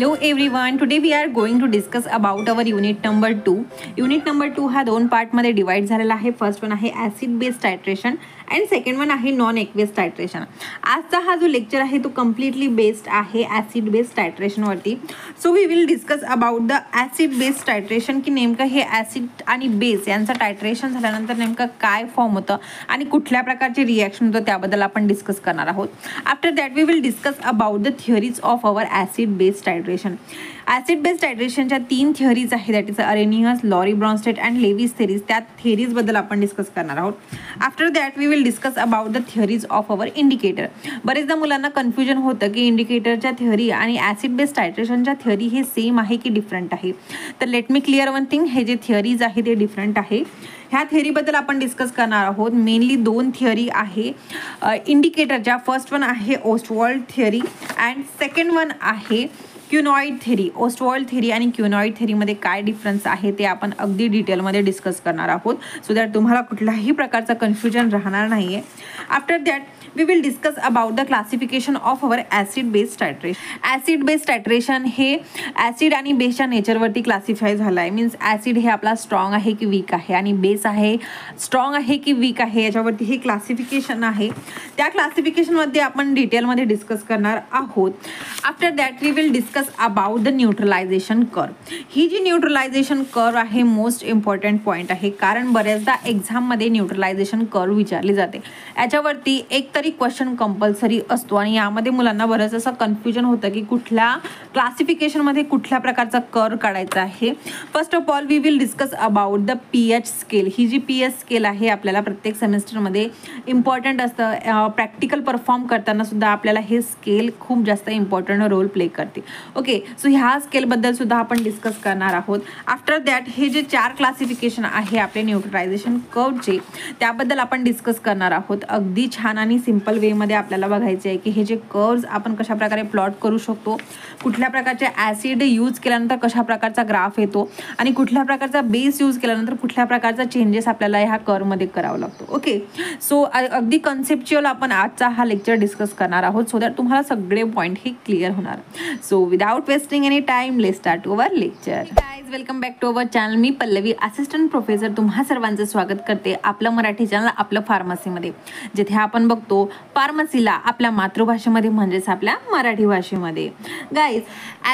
Hello everyone. Today we are going to discuss about our unit number 2. Unit number 2 हा दोन part मध्ये divide झालेला आहे. First one आहे acid base titration and second one आहे non aqueous titration. आजचा हा जो लेक्चर आहे तो कम्प्लिटली बेस्ड आहे ऍसिड बेस टायट्रेशन वरती. So we will discuss about the acid base titration की नेमकं हे ऍसिड आणि बेस यांचं टायट्रेशन झाल्यानंतर नेमकं काय फॉर्म होतं आणि कुठल्या प्रकारचे रिॲक्शन होतं त्याबद्दल आपण डिस्कस करणार आहोत. After that we will discuss about the theories of our acid base titration. Acid base टायट्रेशनच्या 3 थिअरीज आहेत, that is Arrhenius, Lowry Bronsted and Lewis theories. त्या थिअरीज बद्दल आपण डिस्कस करणार आहोत. After that we will discuss about the theories of our indicator. बरेचदा मुलांना confusion होतं की इंडिकेटरच्या थिअरी आणि ऍसिड बेस टायट्रेशनच्या थिअरी हे सेम आहे की डिफरंट आहे. तर लेट मी क्लिअर वन थिंग, हे जे थिअरीज आहे ते डिफरंट आहे. ह्या थिअरीबद्दल आपण डिस्कस करणार आहोत. मेनली 2 थिअरी आहे इंडिकेटरच्या. फर्स्ट वन आहे ओस्टवॉल्ड थिअरी अँड सेकंड वन आहे क्युनॉइड थिअरी. ओस्टवॉल्ड थिअरी आणि क्युनॉइड थिअरीमध्ये काय डिफरन्स आहे ते आपण अगदी डिटेलमध्ये डिस्कस करणार आहोत, सो दॅट तुम्हाला कुठल्याही प्रकारचं कन्फ्युजन राहणार नाही आहे. After that we will discuss about the classification of our acid base titration. acid base titration हे ऍसिड आणि बेसच्या नेचरवरती क्लासिफाय झाला आहे. मीन्स ऍसिड हे आपला स्ट्रॉंग आहे की वीक आहे आणि बेस आहे स्ट्रॉंग आहे की वीक आहे, याच्यावरती हे क्लासिफिकेशन आहे. त्या क्लासिफिकेशनमध्ये आपण डिटेलमध्ये डिस्कस करणार आहोत. After that we will discuss about the neutralization curve. ही जी न्यूट्रलायझेशन कर्व आहे मोस्ट इम्पॉर्टंट पॉईंट आहे, कारण बऱ्याचदा एक्झाममध्ये न्यूट्रलायझेशन कर्व विचारली जाते. याच्यावरती एक तरी क्वेश्चन कंपल्सरी असतो आणि यामध्ये मुलांना बरंच असं कन्फ्युजन होतं की कुठल्या क्लासिफिकेशनमध्ये कुठल्या प्रकारचा कर्व काढायचा आहे. First of all we will discuss about the pH scale. ही जी पीएच स्केल आहे आपल्याला प्रत्येक सेमिस्टरमध्ये इम्पॉर्टंट असतं. प्रॅक्टिकल परफॉर्म करताना सुद्धा आपल्याला हे स्केल खूप जास्त इम्पॉर्टंट रोल प्ले करते. ओके, सो ह्या स्केलबद्दल सुद्धा आपण डिस्कस करणार आहोत. आफ्टर दॅट हे जे 4 क्लासिफिकेशन आहे आपले न्यूट्रलायझेशन कर्वचे त्याबद्दल आपण डिस्कस करणार आहोत. अगदी छान आणि सिंपल वेमध्ये आपल्याला बघायचे आहे की हे जे कर्व्स आपण कशा प्रकारे प्लॉट करू शकतो, कुठल्या प्रकारचे ऍसिड यूज केल्यानंतर कशा प्रकारचा ग्राफ येतो आणि कुठल्या प्रकारचा बेस यूज केल्यानंतर कुठल्या प्रकारचा चेंजेस आपल्याला ह्या कर्वमध्ये करावा लागतो. ओके, सो अगदी कन्सेप्च्युअल आपण आजचा हा लेक्चर डिस्कस करणार आहोत, सो दॅट तुम्हाला सगळे पॉईंट हे क्लिअर होणार. So without wasting any time let's start our lecture. Guys, welcome back to our channel. मी पल्लवी, असिस्टंट प्रोफेसर, तुम्हा सर्वांचं स्वागत करते आपलं मराठी चॅनल आपलं फार्मसीमध्ये, जिथे आपण बघतो फार्मसीला आपल्या मातृभाषेमध्ये म्हणजेच आपल्या मराठी भाषेमध्ये. गाईज,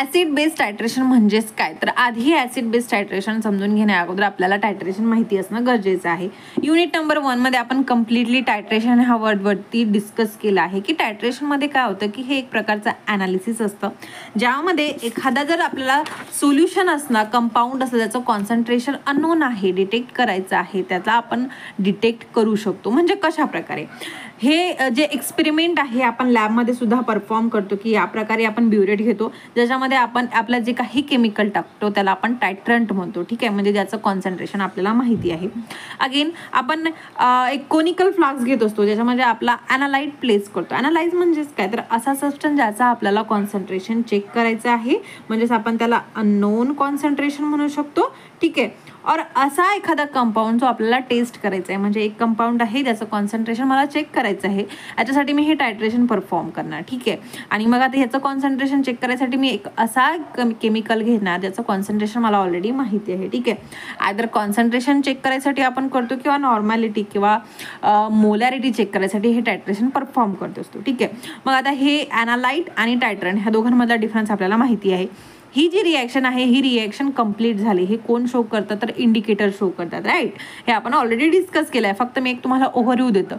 ऍसिड बेस टायट्रेशन म्हणजेच काय, तर आधी ऍसिड बेस टायट्रेशन समजून घेण्या अगोदर आपल्याला टायट्रेशन माहिती असणं गरजेचं आहे. युनिट नंबर 1 मध्ये आपण कम्प्लिटली टायट्रेशन ह्या वर्डवरती डिस्कस केलं आहे की टायट्रेशनमध्ये काय होतं की हे एक प्रकारचं ॲनालिसिस असतं, ज्यामध्ये एखादा जर आपल्याला सोल्युशन असणं कंपाऊंड असतं, त्याचं कॉन्सन्ट्रेशन अननोन आहे, डिटेक्ट करायचं आहे, त्याला आपण डिटेक्ट करू शकतो. म्हणजे कशा प्रकारे हे जे एक्सपेरिमेंट आहे आपण लॅबमध्ये सुद्धा परफॉर्म करतो की या प्रकारे आपण ब्युरेट घेतो, ज्याच्यामध्ये आपण आपलं जे काही केमिकल टाकतो त्याला आपण टायट्रंट म्हणतो. ठीक आहे, म्हणजे ज्याचं कॉन्सन्ट्रेशन आपल्याला माहिती आहे. अगेन आपण एक कोनिकल फ्लास्क घेत असतो, ज्याच्यामध्ये आपला ॲनालाइट प्लेस करतो. ॲनालाइज म्हणजेच काय, तर असा सबस्टन्स ज्याचा आपल्याला कॉन्सन्ट्रेशन चेक करायचं आहे, म्हणजेच आपण त्याला अननोन कॉन्सन्ट्रेशन म्हणू शकतो. ठीक आहे, और असा एखादा कंपाऊंड जो आपल्याला टेस्ट करायचा आहे, म्हणजे एक कंपाऊंड आहे ज्याचं कॉन्सन्ट्रेशन मला चेक करायचं आहे, याच्यासाठी मी हे टायट्रेशन परफॉर्म करणार. ठीक आहे, आणि मग आता ह्याचं कॉन्सन्ट्रेशन चेक करायसाठी मी एक असा केमिकल घेणार ज्याचं कॉन्सन्ट्रेशन मला ऑलरेडी माहिती आहे. ठीक आहे, आयदर कॉन्सन्ट्रेशन चेक करायसाठी आपण करतो किंवा नॉर्मॅलिटी किंवा मोलॅरिटी चेक करायसाठी हे टायट्रेशन परफॉर्म करत असतो. ठीक आहे, मग आता हे ॲनालाइट आणि टायट्रंट ह्या दोघांमधला डिफरन्स आपल्याला माहिती आहे. ही जी रिॲक्शन आहे ही रिॲक्शन कंप्लीट झाली, हे कोण शो करतं, तर इंडिकेटर शो करतात. राईट, हे आपण ऑलरेडी डिस्कस केलं आहे, फक्त मी एक तुम्हाला ओव्हरव्ह्यू देतो.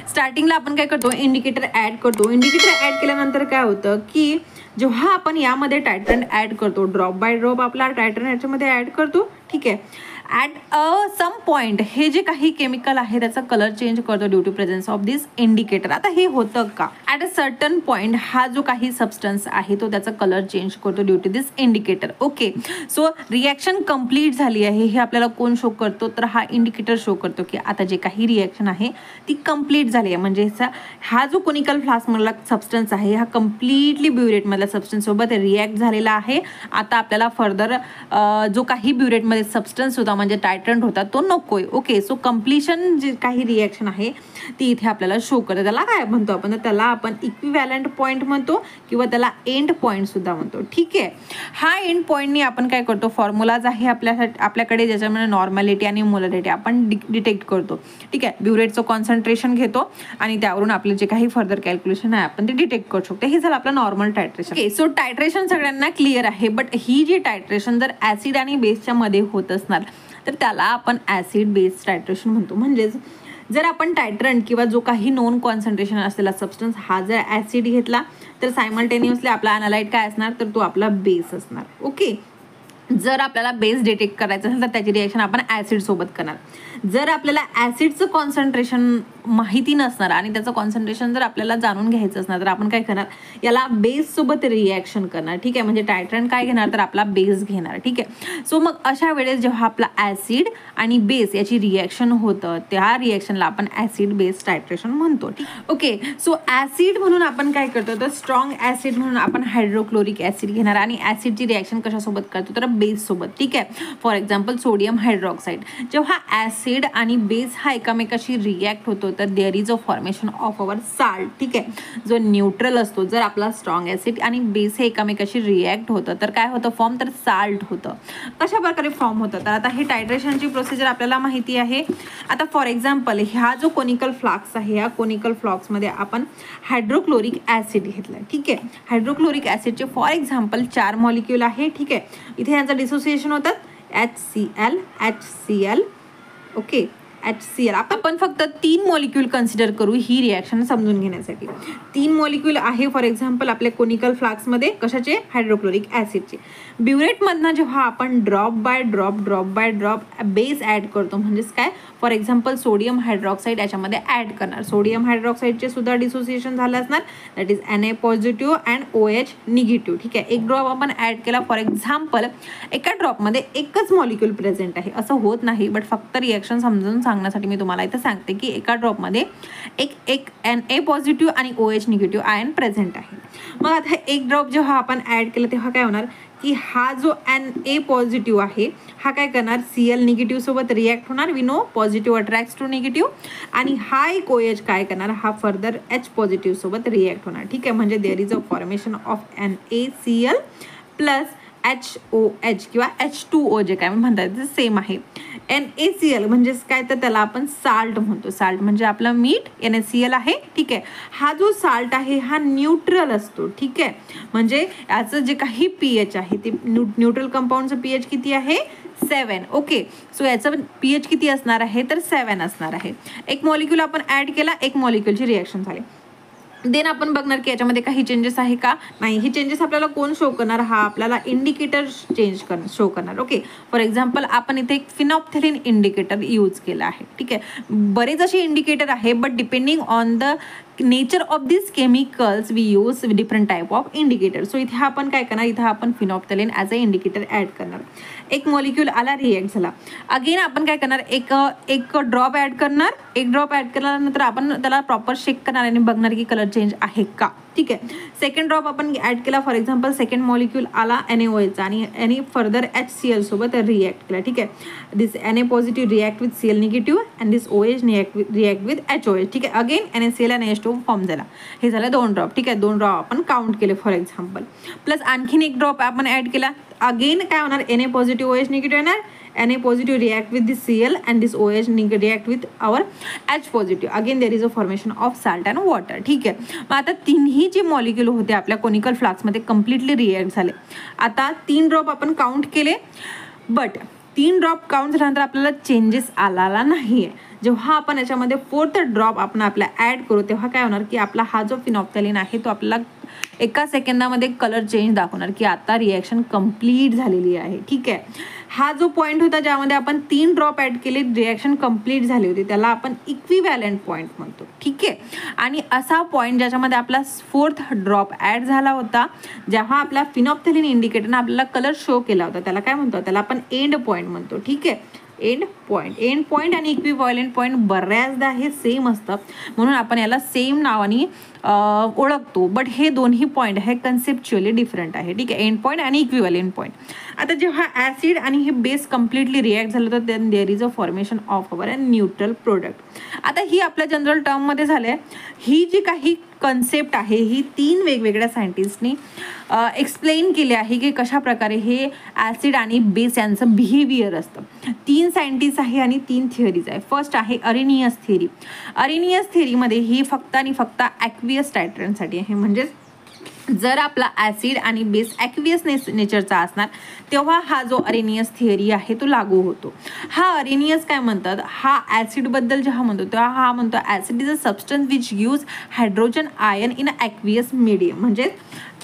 स्टार्टिंगला आपण काय करतो, इंडिकेटर ॲड करतो. इंडिकेटर ॲड केल्यानंतर काय होतं की जेव्हा आपण यामध्ये टायट्रंट ॲड करतो, ड्रॉप बाय ड्रॉप आपला टायट्रंट याच्यामध्ये ॲड करतो. ठीक आहे, ॲट सम पॉईंट हे जे काही केमिकल आहे त्याचा कलर चेंज करतो due to presence of this indicator. आता हे होतं का, ॲट अ सर्टन पॉईंट हा जो काही सबस्टन्स आहे तो त्याचा कलर चेंज करतो due to this indicator. Okay, so reaction complete झाली आहे, हे आपल्याला कोण शो करतो, तर हा इंडिकेटर शो करतो की आता जे काही रिॲक्शन आहे ती कंप्लीट झाली आहे. म्हणजे हा जो कोनिकल फ्लास्कमधला सबस्टन्स आहे हा कम्प्लिटली ब्युरेटमधल्या सबस्टन्स सोबत रिॲक्ट झालेला आहे. आता आपल्याला फर्दर जो काही ब्युरेटमध्ये सबस्टन्स होता म्हणजे टायट्रंट होता तो नकोय. ओके, सो कम्प्लिशन जे काही रिॲक्शन आहे ती इथे आपल्याला शो करते. त्याला काय म्हणतो आपण, तर त्याला आपण इक्विव्हॅलंट पॉईंट म्हणतो किंवा त्याला एंड पॉईंट सुद्धा म्हणतो. ठीक आहे, हा एंड पॉईंटनी आपण काय करतो, फॉर्म्युलाज आहे आपल्याकडे ज्याच्यामध्ये नॉर्मॅलिटी आणि मोलॅरिटी आपण डिटेक्ट करतो. ठीक आहे, ब्युरेटचं कॉन्सन्ट्रेशन घेतो आणि त्यावरून आपले जे काही फर्दर कॅल्क्युलेशन आहे आपण ते डिटेक्ट करू शकतो. हे झालं आपलं नॉर्मल टायट्रेशन. ओके, सो टायट्रेशन सगळ्यांना क्लिअर आहे. बट ही जी टायट्रेशन जर ऍसिड आणि बेसच्या मध्ये होत असणार तर त्याला आपण ऍसिड बेस टायट्रेशन म्हणतो. म्हणजेच जर आपण टायट्रंट किंवा जो काही नॉन कॉन्सन्ट्रेशन असलेला सबस्टन्स हा जर ऍसिड घेतला तर सायमल्टेनियसली आपला अनालाइट काय असणार, तर तो आपला बेस असणार. ओके, जर आपल्याला बेस डिटेक्ट करायचं असेल तर त्याची रिॲक्शन आपण ऍसिड सोबत करणार. जर आपल्याला ऍसिडचं कॉन्सन्ट्रेशन माहिती नसणार आणि त्याचं कॉन्सन्ट्रेशन जर आपल्याला जाणून घ्यायचं असणार तर आपण काय करणार, याला बेस सोबत रिॲक्शन करणार. ठीक आहे, म्हणजे टायट्रंट काय घेणार, तर आपला बेस घेणार. ठीक आहे, सो मग अशा वेळेस जेव्हा आपला ऍसिड आणि बेस याची रिॲक्शन होतं त्या रिॲक्शनला आपण ऍसिड बेस टायट्रेशन म्हणतो. ओके, सो ऍसिड म्हणून आपण काय करतो, तर स्ट्रॉंग ऍसिड म्हणून आपण हायड्रोक्लोरिक ऍसिड घेणार आणि ऍसिडची रिॲक्शन कशासोबत करतो, तर बेस सोबत. ठीक आहे, फॉर एक्झाम्पल सोडियम हायड्रॉक्साईड. जेव्हा ऍसिड आणि बेस हा एकमेकाशी रिॲक्ट होतो तर there is a formation of our salt. ठीक आहे, जो न्यूट्रल असतो, जर आपला स्ट्रॉंग ऍसिड आणि बेस हे एकमेकाशी रिॲक्ट होतं तर काय होतं फॉर्म, तर साल्ट होतं. कशा प्रकारे फॉर्म होतं, तर आता ही टायट्रेशनची प्रोसिजर आपल्याला माहिती आहे. आता फॉर एक्झाम्पल हा जो कोनिकल फ्लास्क आहे, या कोनिकल फ्लास्कमध्ये आपण हायड्रोक्लोरिक ऍसिड घेतलाय. ठीक आहे, हायड्रोक्लोरिक ऍसिडचे फॉर एक्झाम्पल 4 मॉलिक्यूल आहे. ठीक आहे, इथे यांचं डिसोसिएशन होतात HCl HCl. Okay, HCl. आपण फक्त 3 मॉलिक्यूल कन्सिडर करू ही रिॲक्शन समजून घेण्यासाठी. 3 मॉलिक्यूल आहे फॉर एक्झाम्पल आपल्या कोनिकल फ्लास्कमध्ये कशाचे, हायड्रोक्लोरिक ऍसिडचे. ब्युरेटमधनं जेव्हा आपण drop by drop base add करतो, म्हणजेच काय, फॉर एक्झाम्पल सोडियम हायड्रॉक्साईड याच्यामध्ये ॲड करणार. सोडियम हायड्रॉक्साईडचे सुद्धा डिसोसिएशन झालं असणार, that is Na positive and OH negative. ठीक आहे, एक ड्रॉप आपण ॲड केला. फॉर एक्झाम्पल एका ड्रॉपमध्ये एकच मॉलिक्यूल प्रेझेंट आहे असं होत नाही, बट फक्त रिॲक्शन समजून सांगण्यासाठी मी तुम्हाला इथं सांगते की एका ड्रॉपमध्ये एक Na पॉझिटिव्ह आणि OH निगेटिव्ह आयन प्रेझेंट आहे. मग आता एक ड्रॉप जेव्हा आपण ॲड केलं तेव्हा काय होणार की हा जो Na पॉझिटिव्ह आहे हा काय करणार, Cl निगेटिव्ह सोबत रिॲक्ट होणार. We know positive attracts to negative. आणि हा एक OH काय करणार, हा फर्दर H पॉझिटिव्ह सोबत रिॲक्ट होणार. ठीक आहे, म्हणजे there is a formation of NaCl plus HOH किंवा H2O जे काय म्हणतात ते सेम आहे. NaCl म्हणजेच काय, तर त्याला आपण साल्ट म्हणतो. साल्ट म्हणजे आपलं मीठ, NaCl आहे. ठीक आहे, हा जो साल्ट आहे हा न्यूट्रल असतो. ठीक आहे, म्हणजे याचं जे काही pH आहे ते न्यूट्रल कंपाऊंडचं pH किती आहे, 7. ओके, सो याचं pH किती असणार आहे, तर 7 असणार आहे. एक मॉलिक्यूल आपण ॲड केला, एक मॉलिक्यूलची रिॲक्शन झाली. देन आपण बघणार की याच्यामध्ये काही चेंजेस आहे का, नाही. ही चेंजेस आपल्याला कोण शो करणार, हा आपल्याला इंडिकेटर शो करणार. ओके, फॉर एक्झाम्पल आपण इथे एक फिनॉप्थेलिन इंडिकेटर यूज केला आहे. ठीक आहे, बरेच असे इंडिकेटर आहे, but depending on the nature of this chemicals we use different type of indicator. So इथे आपण काय करणार, इथे आपण phenolphthalein as a indicator add करणार. एक मॉलिक्यूल आला, रिॲक्ट झाला. अगेन आपण काय करणार, एक ड्रॉप ॲड करणार. एक ड्रॉप ॲड केल्यानंतर आपण त्याला प्रॉपर चेक करणार आणि बघणार की कलर चेंज आहे का. ठीक आहे, सेकंड ड्रॉप आपण ॲड केला. फॉर एक्झाम्पल सेकंड मॉलिक्यूल आला NaOH आणि याने फर्दर HCl सोबत रिॲक्ट केला. ठीक आहे, दिस Na positive react with Cl negative and this OH react with HOH. ठीक आहे, अगेन NaCl आणि H2 फॉर्म झाला. हे झालं 2 ड्रॉप. ठीक आहे, 2 ड्रॉप आपण काउंट केले फॉर एक्झाम्पल. प्लस आणखीन एक ड्रॉप आपण ॲड केला. अगेन काय होणार, Na पॉझिटिव्ह OH निगेटिव्ह येणार. Na positive react with this Cl and this OH react with our H positive. Again there is a formation of salt and water. ठीक आहे, मग आता तिन्ही जे मॉलिक्यूल होते आपल्या कोनिकल फ्लास्कमध्ये कम्प्लिटली रिॲक्ट झाले. आता 3 ड्रॉप आपण काउंट केले, बट 3 ड्रॉप काउंट झाल्यानंतर आपल्याला चेंजेस आला नाही आहे. जेव्हा आपण याच्यामध्ये 4th ड्रॉप आपण आपला ॲड करू तेव्हा काय होणार की आपला हा जो फिनॉप्थेलिन आहे तो आपल्याला एका सेकंदामध्ये कलर चेंज दाखवणार की आता रिॲक्शन कंप्लीट झालेली आहे. ठीक आहे, हा जो पॉईंट होता ज्यामध्ये आपण 3 ड्रॉप ॲड केले, रिॲक्शन कंप्लीट झाली होती, त्याला आपण इक्विव्हॅलंट पॉईंट म्हणतो. ठीक आहे, आणि असा पॉईंट ज्याच्यामध्ये आपला 4th ड्रॉप ॲड झाला होता, जेव्हा आपला फिनॉप्थेलिन इंडिकेटरने आपल्याला कलर शो केला होता त्याला काय म्हणतो, त्याला आपण एंड पॉईंट म्हणतो. ठीक आहे, एंड पॉईंट आणि इक्विव्हॅलेंट पॉईंट बऱ्याचदा हे सेम असतं, म्हणून आपण याला सेम नावाने ओळखतो. बट हे दोन्ही पॉईंट हे कन्सेप्च्युअली डिफरंट आहे. ठीक आहे, एंड पॉईंट आणि इक्विव्हॅलेंट पॉईंट. आता जेव्हा ॲसिड आणि हे बेस कम्प्लिटली रिॲक्ट झालं तर then there is a formation of our neutral product. आता ही आपल्या जनरल टर्ममध्ये झालं आहे. ही जी काही कन्सेप्ट आहे ही 3 वेगवेगळ्या सायंटिस्टनी एक्सप्लेन केले आहे की कशा प्रकारे हे ॲसिड आणि बेस यांचं बिहेवियर असतं. 3 सायंटिस्ट आहे आणि 3 थिअरीज आहे. फर्स्ट आहे अरेनियस थिअरी. अरेनियस थिअरीमध्ये ही फक्त आणि फक्त ॲक्वियस टायट्रनसाठी आहे. म्हणजेच जर आपला ॲसिड आणि बेस ॲक्वियस नेचरचा असणार तेव्हा हा जो अरेनियस थिअरी आहे तो लागू होतो. हा अरेनियस काय म्हणतात, हा ॲसिडबद्दल जेव्हा म्हणतो तेव्हा हा म्हणतो acid is a substance which use hydrogen ion in a aqueous medium. म्हणजे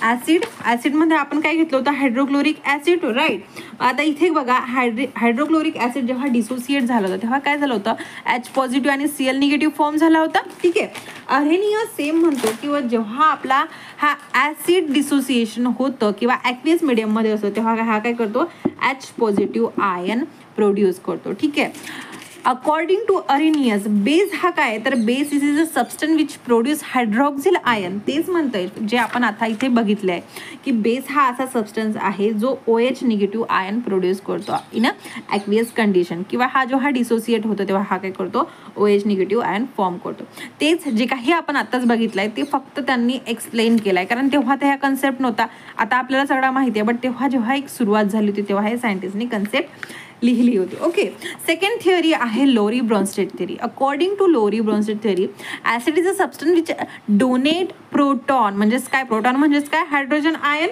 ॲसिडमध्ये आपण काय घेतलं होतं, हायड्रोक्लोरिक ॲसिड, राईट. आता इथे बघा हायड्रोक्लोरिक ॲसिड जेव्हा डिसोसिएट झालं होतं तेव्हा काय झालं होतं, H पॉझिटिव्ह आणि Cl निगेटिव्ह फॉर्म झाला होता. ठीक आहे, अरेनियस सेम म्हणतो किंवा जेव्हा आपला हा ॲसिड डिसोसिएशन होतं किंवा ॲक्वियस मीडियममध्ये असतो तेव्हा हा काय करतो, H पॉझिटिव्ह आयन प्रोड्यूस करतो. ठीक आहे. अकॉर्डिंग टू अरेनियस बेस हा काय तर base is a substance which produce hydroxyl ion. तेच म्हणतंय जे आपण आता इथे बघितलं आहे की बेस हा असा सबस्टन्स आहे जो OH निगेटिव्ह आयन प्रोड्यूस करतो इन अ ॲक्वियस कंडिशन, किंवा हा डिसोसिएट होतो तेव्हा हा काय करतो, OH निगेटिव्ह आयन फॉर्म करतो. तेच जे काही आपण आत्ताच बघितलं आहे ते फक्त त्यांनी एक्सप्लेन केलं आहे, कारण तेव्हा तर ह्या कन्सेप्ट नव्हता. आता आपल्याला सगळा माहिती आहे, बट तेव्हा जेव्हा एक सुरुवात झाली होती तेव्हा हे सायंटिस्टनी कन्सेप्ट लिहिली होती. ओके. सेकंड थिअरी आहे लोरी ब्रॉन्स्टेड थिअरी. अकॉर्डिंग टू लोरी Brønsted theory acid is a substance which donate proton. म्हणजेच काय, प्रोटॉन म्हणजेच काय, हायड्रोजन आयन.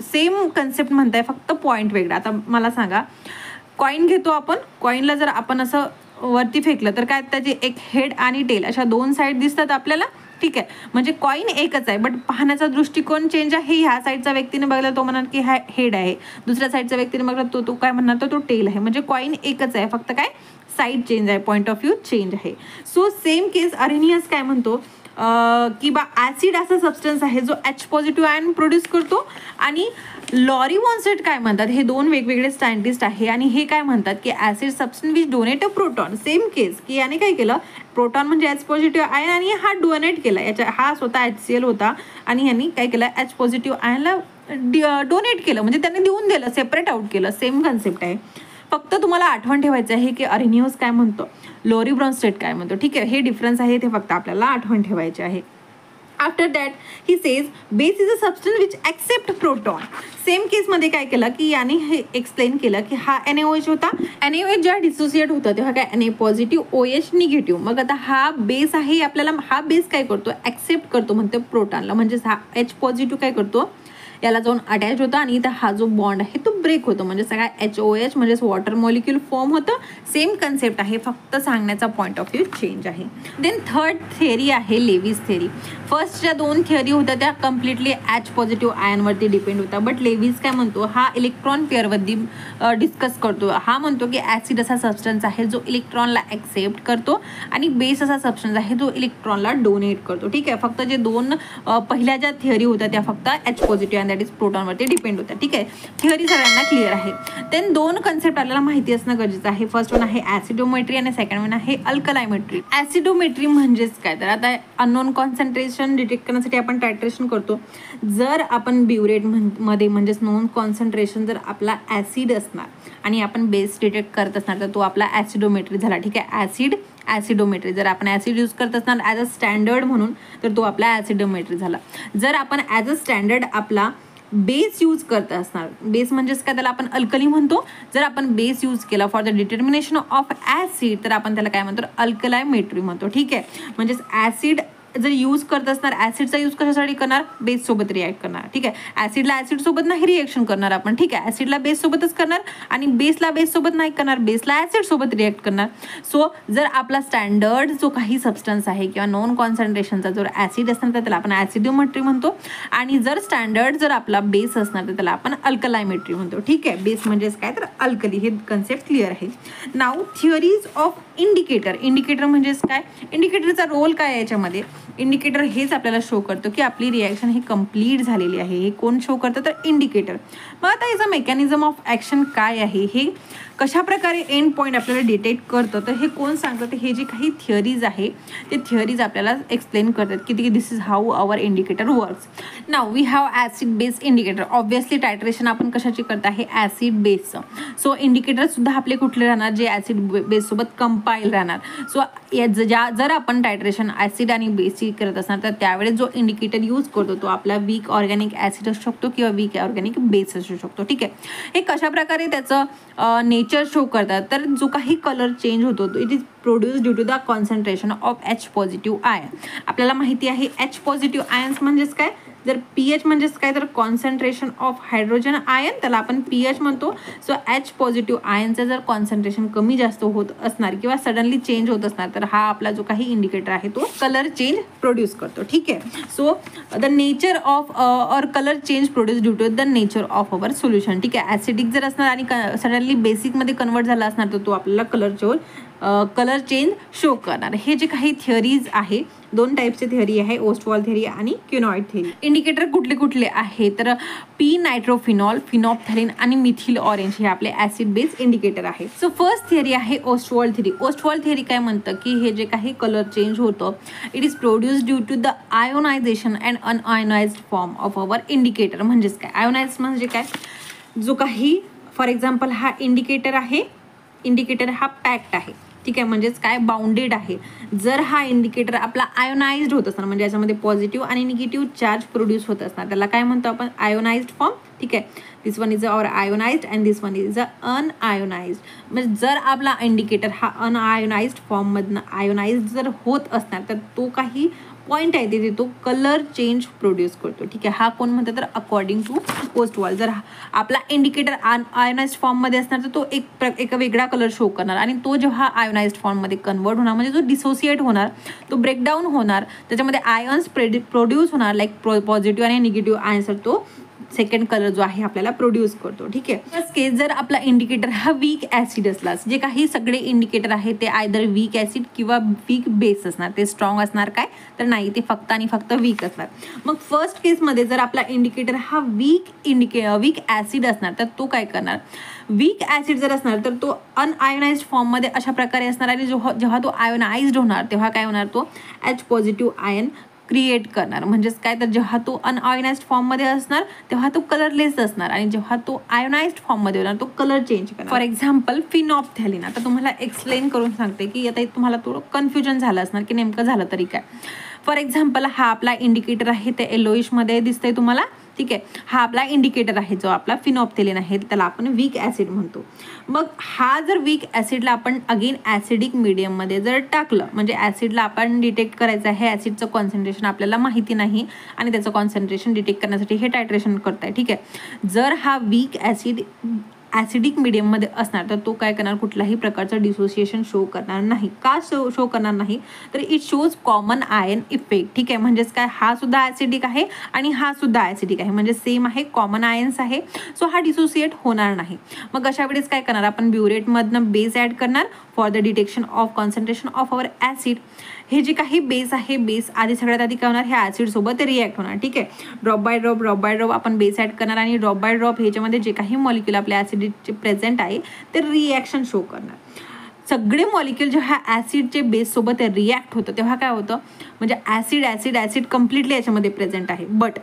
सेम कन्सेप्ट म्हणताय, फक्त पॉईंट वेगळा. आता मला सांगा, कॉईन घेतो आपण, कॉईनला जर आपण असं वरती फेकलं तर काय त्याची एक हेड आणि टेल अशा 2 साईड दिसतात आपल्याला. ठीक आहे, म्हणजे कॉईन एकच आहे बट पाहण्याचा दृष्टिकोन चेंज आहे. ह्या साईडचा व्यक्तीने बघला तो म्हणणार की हा हेड आहे, दुसऱ्या साईडचा व्यक्तीने बघला तो काय म्हणणार तर तो टेल आहे. म्हणजे कॉईन एकच आहे, फक्त काय साईड चेंज आहे, पॉईंट ऑफ व्ह्यू चेंज आहे. सो सेम केस अरेनियस काय म्हणतो की बा ॲसिड असा सबस्टन्स आहे जो H पॉझिटिव्ह आयन प्रोड्यूस करतो, आणि लॉरी ब्रॉन्स्टेड काय म्हणतात, हे 2 वेगवेगळे सायंटिस्ट आहे आणि हे काय म्हणतात की acid substance which donate a proton. Same case की याने काय केलं, प्रोटॉन म्हणजे H पॉझिटिव्ह आयन आणि हा डोनेट केला, हा स्वतः HCl होता आणि यांनी काय केलं, H पॉझिटिव्ह आयनला डोनेट केलं, म्हणजे त्यांनी देऊन दिलं, सेपरेट आउट केलं. सेम कन्सेप्ट आहे, फक्त तुम्हाला आठवण ठेवायचं आहे की अरेनियस काय म्हणतो, लोरी ब्रॉन्स्टेड काय म्हणतो. ठीक आहे, हे डिफरन्स आहे ते फक्त आपल्याला आठवण ठेवायचे आहे. After that he says base is a substance which accept proton. Same केसमध्ये काय केलं की याने हे एक्सप्लेन केलं की हा NaOH होता, NaOH जेव्हा डिसोसिएट होतं तेव्हा काय Na पॉझिटिव्ह OH निगेटिव्ह. मग आता हा बेस आहे, आपल्याला हा बेस काय करतो, ॲक्सेप्ट करतो म्हणतो प्रोटॉनला. म्हणजेच हा H पॉझिटिव्ह काय करतो, याला जाऊन अटॅच होतं आणि इथं हा जो बॉन्ड आहे तो ब्रेक होतो, म्हणजे सगळा HOH म्हणजेच वॉटर मॉलिक्यूल फॉर्म होतं. सेम कन्सेप्ट आहे, फक्त सांगण्याचा पॉईंट ऑफ व्ह्यू चेंज आहे. देन थर्ड थिअरी आहे लेविस थिअरी. फर्स्टच्या 2 थिअरी होत्या त्या कम्प्लिटली H पॉझिटिव्ह आयनवरती डिपेंड होता, बट लेविस काय म्हणतो, हा इलेक्ट्रॉन पेअरवरती डिस्कस करतो. हा म्हणतो की ॲसिड असा सबस्टन्स आहे जो इलेक्ट्रॉनला ॲक्सेप्ट करतो आणि बेस असा सबस्टन्स आहे जो इलेक्ट्रॉनला डोनेट करतो. ठीक आहे, फक्त जे 2 पहिल्या ज्या थिअरी होत्या त्या फक्त H पॉझिटिव्ह दॅट इज प्रोटॉनवरती डिपेंड होतं. ठीक आहे, थिअरी सगळ्यांना क्लिअर आहे. देन 2 कन्सेप्ट आपल्याला माहिती असणं गरजेचं आहे. फर्स्ट वन आहे ॲसिडोमेट्री आणि सेकंड वन आहे अल्कलायमेट्री. ॲसिडोमेट्री म्हणजेच काय तर आता अननोन कॉन्सन्ट्रेशन डिटेक्ट करण्यासाठी आपण टायट्रेशन करतो. जर आपण ब्युरेट मध्ये म्हणजेच नोन कॉन्सन्ट्रेशन जर आपला ॲसिड असणार आणि आपण बेस डिटेक्ट करत असणार तर तो आपला ॲसिडोमेट्री झाला. ठीक आहे, ॲसिडोमेट्री. जर आपण ॲसिड यूज करत असणार ॲज अ स्टँडर्ड म्हणून तर तो आपला ॲसिडोमेट्री झाला. जर आपण ॲज अ स्टँडर्ड आपला बेस यूज करत असणार, बेस म्हणजेच काय त्याला आपण अल्कली म्हणतो. जर आपण बेस यूज केला for the determination of acid तर आपण त्याला काय म्हणतो, अल्कलायमेट्री म्हणतो. ठीक आहे, म्हणजेच ॲसिड जर यूज करत असणार, ॲसिडचा यूज कशासाठी करणार, बेस सोबत रिॲक्ट करणार. ठीक आहे, ॲसिडला ॲसिड सोबत नाही रिॲक्शन करणार आपण. ठीक आहे, ॲसिडला बेस सोबतच करणार आणि बेसला बेस सोबत नाही करणार, बेसला ॲसिड सोबत रिॲक्ट करणार. सो जर आपला स्टँडर्ड जो काही सबस्टन्स आहे किंवा नॉन कॉन्सन्ट्रेशनचा जर ॲसिड असणार तर त्याला आपण ॲसिडोमेट्री म्हणतो, आणि जर स्टँडर्ड जर आपला बेस असणार तर त्याला आपण अल्कलायमेट्री म्हणतो. ठीक आहे, बेस म्हणजेच काय तर अल्कली. हे कन्सेप्ट क्लिअर आहे. Now theories of indicator. Indicator म्हणजेच काय, इंडिकेटरचा रोल काय आहे याच्यामध्ये, इंडिकेटर हेच आपल्याला शो करतो की आपली रिॲक्शन ही कंप्लीट झालेली आहे. हे कोण शो करतं तर इंडिकेटर. मग आता याचं मेकॅनिझम ऑफ ॲक्शन काय आहे, हे कशा प्रकारे एंड पॉईंट आपल्याला डिटेक्ट करतं तर हे कोण सांगतं, तर हे जे काही थिअरीज आहे ते थिअरीज आपल्याला एक्सप्लेन करतात की this is how our indicator works. Now we have acid base indicator. Obviously titration आपण कशाची करत आहे, ॲसिड बेसचं. सो इंडिकेटरसुद्धा आपले कुठले राहणार, जे ॲसिड बेससोबत कंपाईल राहणार. सो जर आपण टायट्रेशन ॲसिड आणि बेसची करत असणार तर त्यावेळेस जो इंडिकेटर यूज करतो तो आपला वीक ऑर्गॅनिक ॲसिड असू शकतो किंवा वीक ऑर्गॅनिक बेस असू शकतो. ठीक आहे. हे कशा प्रकारे त्याचं नेचर शो करतात, तर जो काही कलर चेंज होतो it is produce due to the concentration of H positive ion. आपल्याला माहिती आहे H पॉझिटिव्ह आयन्स म्हणजेच काय, जर pH म्हणजेच काय तर कॉन्सन्ट्रेशन ऑफ हायड्रोजन आयन, त्याला आपण pH म्हणतो. सो H पॉझिटिव्ह आयनचं जर कॉन्सन्ट्रेशन कमी जास्त होत असणार किंवा सडनली चेंज होत असणार तर हा आपला जो काही इंडिकेटर आहे तो कलर चेंज प्रोड्यूस करतो. ठीक आहे. So the nature of or colour change produce due to the nature of our solution. ठीक आहे. ॲसिडिक जर असणार आणि सडनली बेसिकमध्ये कन्वर्ट झाला असणार तर तो आपल्याला कलर चेंज शो करणार. हे जे काही थिअरीज आहे, 2 टाईपचे थिअरी आहे, ओस्टवॉल थिअरी आणि क्युनॉइड थिअरी. इंडिकेटर कुठले कुठले आहे तर पी नायट्रोफिनॉल, फिनॉप्थॅलिन आणि मिथिल ऑरेंज हे आपले ॲसिड बेस इंडिकेटर आहे. सो फर्स्ट थिअरी आहे ओस्टवॉल थिअरी. ओस्टवॉल थिअरी काय म्हणतं की हे जे काही कलर चेंज होतं it is produce due to the ionization and unionized form of our indicator. म्हणजेच काय, आयोनाइज म्हणजे काय, जो काही फॉर एक्झाम्पल हा इंडिकेटर आहे, इंडिकेटर हा पॅक्ड आहे. ठीक आहे. म्हणजेच काय, बाउंडेड आहे. जर हा इंडिकेटर आपला आयोनाइज्ड होत असणार म्हणजे याच्यामध्ये पॉझिटिव्ह आणि निगेटिव्ह चार्ज प्रोड्यूस होत असणार त्याला काय म्हणतो आपण, आयोनाइज्ड फॉर्म. ठीक आहे. This one is our ionized and this one is a unionized. म्हणजे जर आपला इंडिकेटर हा अनआयोनाइज्ड फॉर्ममधनं आयोनाइज्ड जर होत असणार तर तो काही पॉईंट आहे तिथे तो कलर चेंज प्रोड्यूस करतो. ठीक आहे. हा कोण म्हणतो तर अकॉर्डिंग टू ओस्टवॉल. जर आपला इंडिकेटर आयोनाइज्ड फॉर्ममध्ये असणार तर तो एक वेगळा कलर शो करणार आणि तो जेव्हा आयोनाइज्ड फॉर्ममध्ये कन्वर्ट होणार म्हणजे जो डिसोसिएट होणार, तो ब्रेकडाऊन होणार, त्याच्यामध्ये आयन्स प्रोड्यूस होणार लाईक पॉझिटिव्ह आणि निगेटिव्ह आयन्स, तो सेकंड कलर जो आहे आपल्याला प्रोड्यूस करतो. ठीक आहे. केस जर आपला इंडिकेटर हा वीक ॲसिड असला, जे काही सगळे इंडिकेटर आहे ते आयदर वीक ॲसिड किंवा वीक बेस असणार, ते स्ट्रॉंग असणार काय तर नाही, ते फक्त आणि फक्त वीक असणार. मग फर्स्ट केसमध्ये जर आपला इंडिकेटर हा वीक ॲसिड असणार तर तो काय करणार, वीक ॲसिड जर असणार तर तो अनआयोनाइज्ड फॉर्ममध्ये अशा प्रकारे असणार आणि जेव्हा तो आयोनाइज्ड होणार तेव्हा काय होणार, तो H पॉझिटिव्ह आयन क्रिएट करणार. म्हणजेच काय तर जेव्हा तो अनआयोनाइज्ड फॉर्ममध्ये असणार तेव्हा तो कलरलेस असणार आणि जेव्हा तो आयोनाइज्ड फॉर्ममध्ये होणार तो कलर चेंज करणार. For example phenolphthalein. आता तुम्हाला एक्सप्लेन करून सांगते की आता तुम्हाला थोडं कन्फ्युजन झालं असणार की नेमकं झालं तरी काय. फॉर एक्झाम्पल हा आपला इंडिकेटर आहे ते येलोइशमध्ये दिसतंय तुम्हाला. ठीक आहे. हा आपला इंडिकेटर आहे जो आपला फिनॉप्थॅलिन आहे, त्याला आपण वीक ॲसिड म्हणतो. मग हा जर वीक ॲसिडला आपण अगेन ॲसिडिक मीडियममध्ये जर टाकलं, म्हणजे ॲसिडला आपण डिटेक्ट करायचं आहे, ॲसिडचं कॉन्सन्ट्रेशन आपल्याला माहिती नाही आणि त्याचं कॉन्सन्ट्रेशन डिटेक्ट करण्यासाठी हे टायट्रेशन करताय. ठीक आहे. जर हा वीक ॲसिड ॲसिडिक मीडियममध्ये असणार तर तो काय करणार, कुठल्याही प्रकारचं डिसोसिएशन शो करणार नाही. का शो करणार नाही तर it shows common ion effect. ठीक आहे. म्हणजेच काय, हा सुद्धा ॲसिडिक आहे आणि हा सुद्धा ॲसिडिक आहे, म्हणजे सेम आहे, कॉमन आयन्स आहे. सो हा डिसोसिएट होणार नाही. मग अशा वेळेस काय करणार, आपण ब्युरेटमधनं बेस ॲड करणार for the detection of concentration of our acid. हे जे काही बेस आहे, बेस आधी सगळ्यात आधी काय होणार, ह्या ॲसिडसोबत रिॲक्ट होणार. ठीक आहे. ड्रॉप बाय ड्रॉप आपण बेस ॲड करणार आणि ड्रॉप बाय ड्रॉप ह्याच्यामध्ये जे काही मॉलिक्युल आपल्या ॲसिडचे प्रेझेंट आहे ते रिॲक्शन शो करणार. सगळे मॉलिक्युल जेव्हा ॲसिडचे बेससोबत रिॲक्ट होतं तेव्हा काय होतं, म्हणजे ॲसिड कम्प्लिटली याच्यामध्ये प्रेझेंट आहे, बट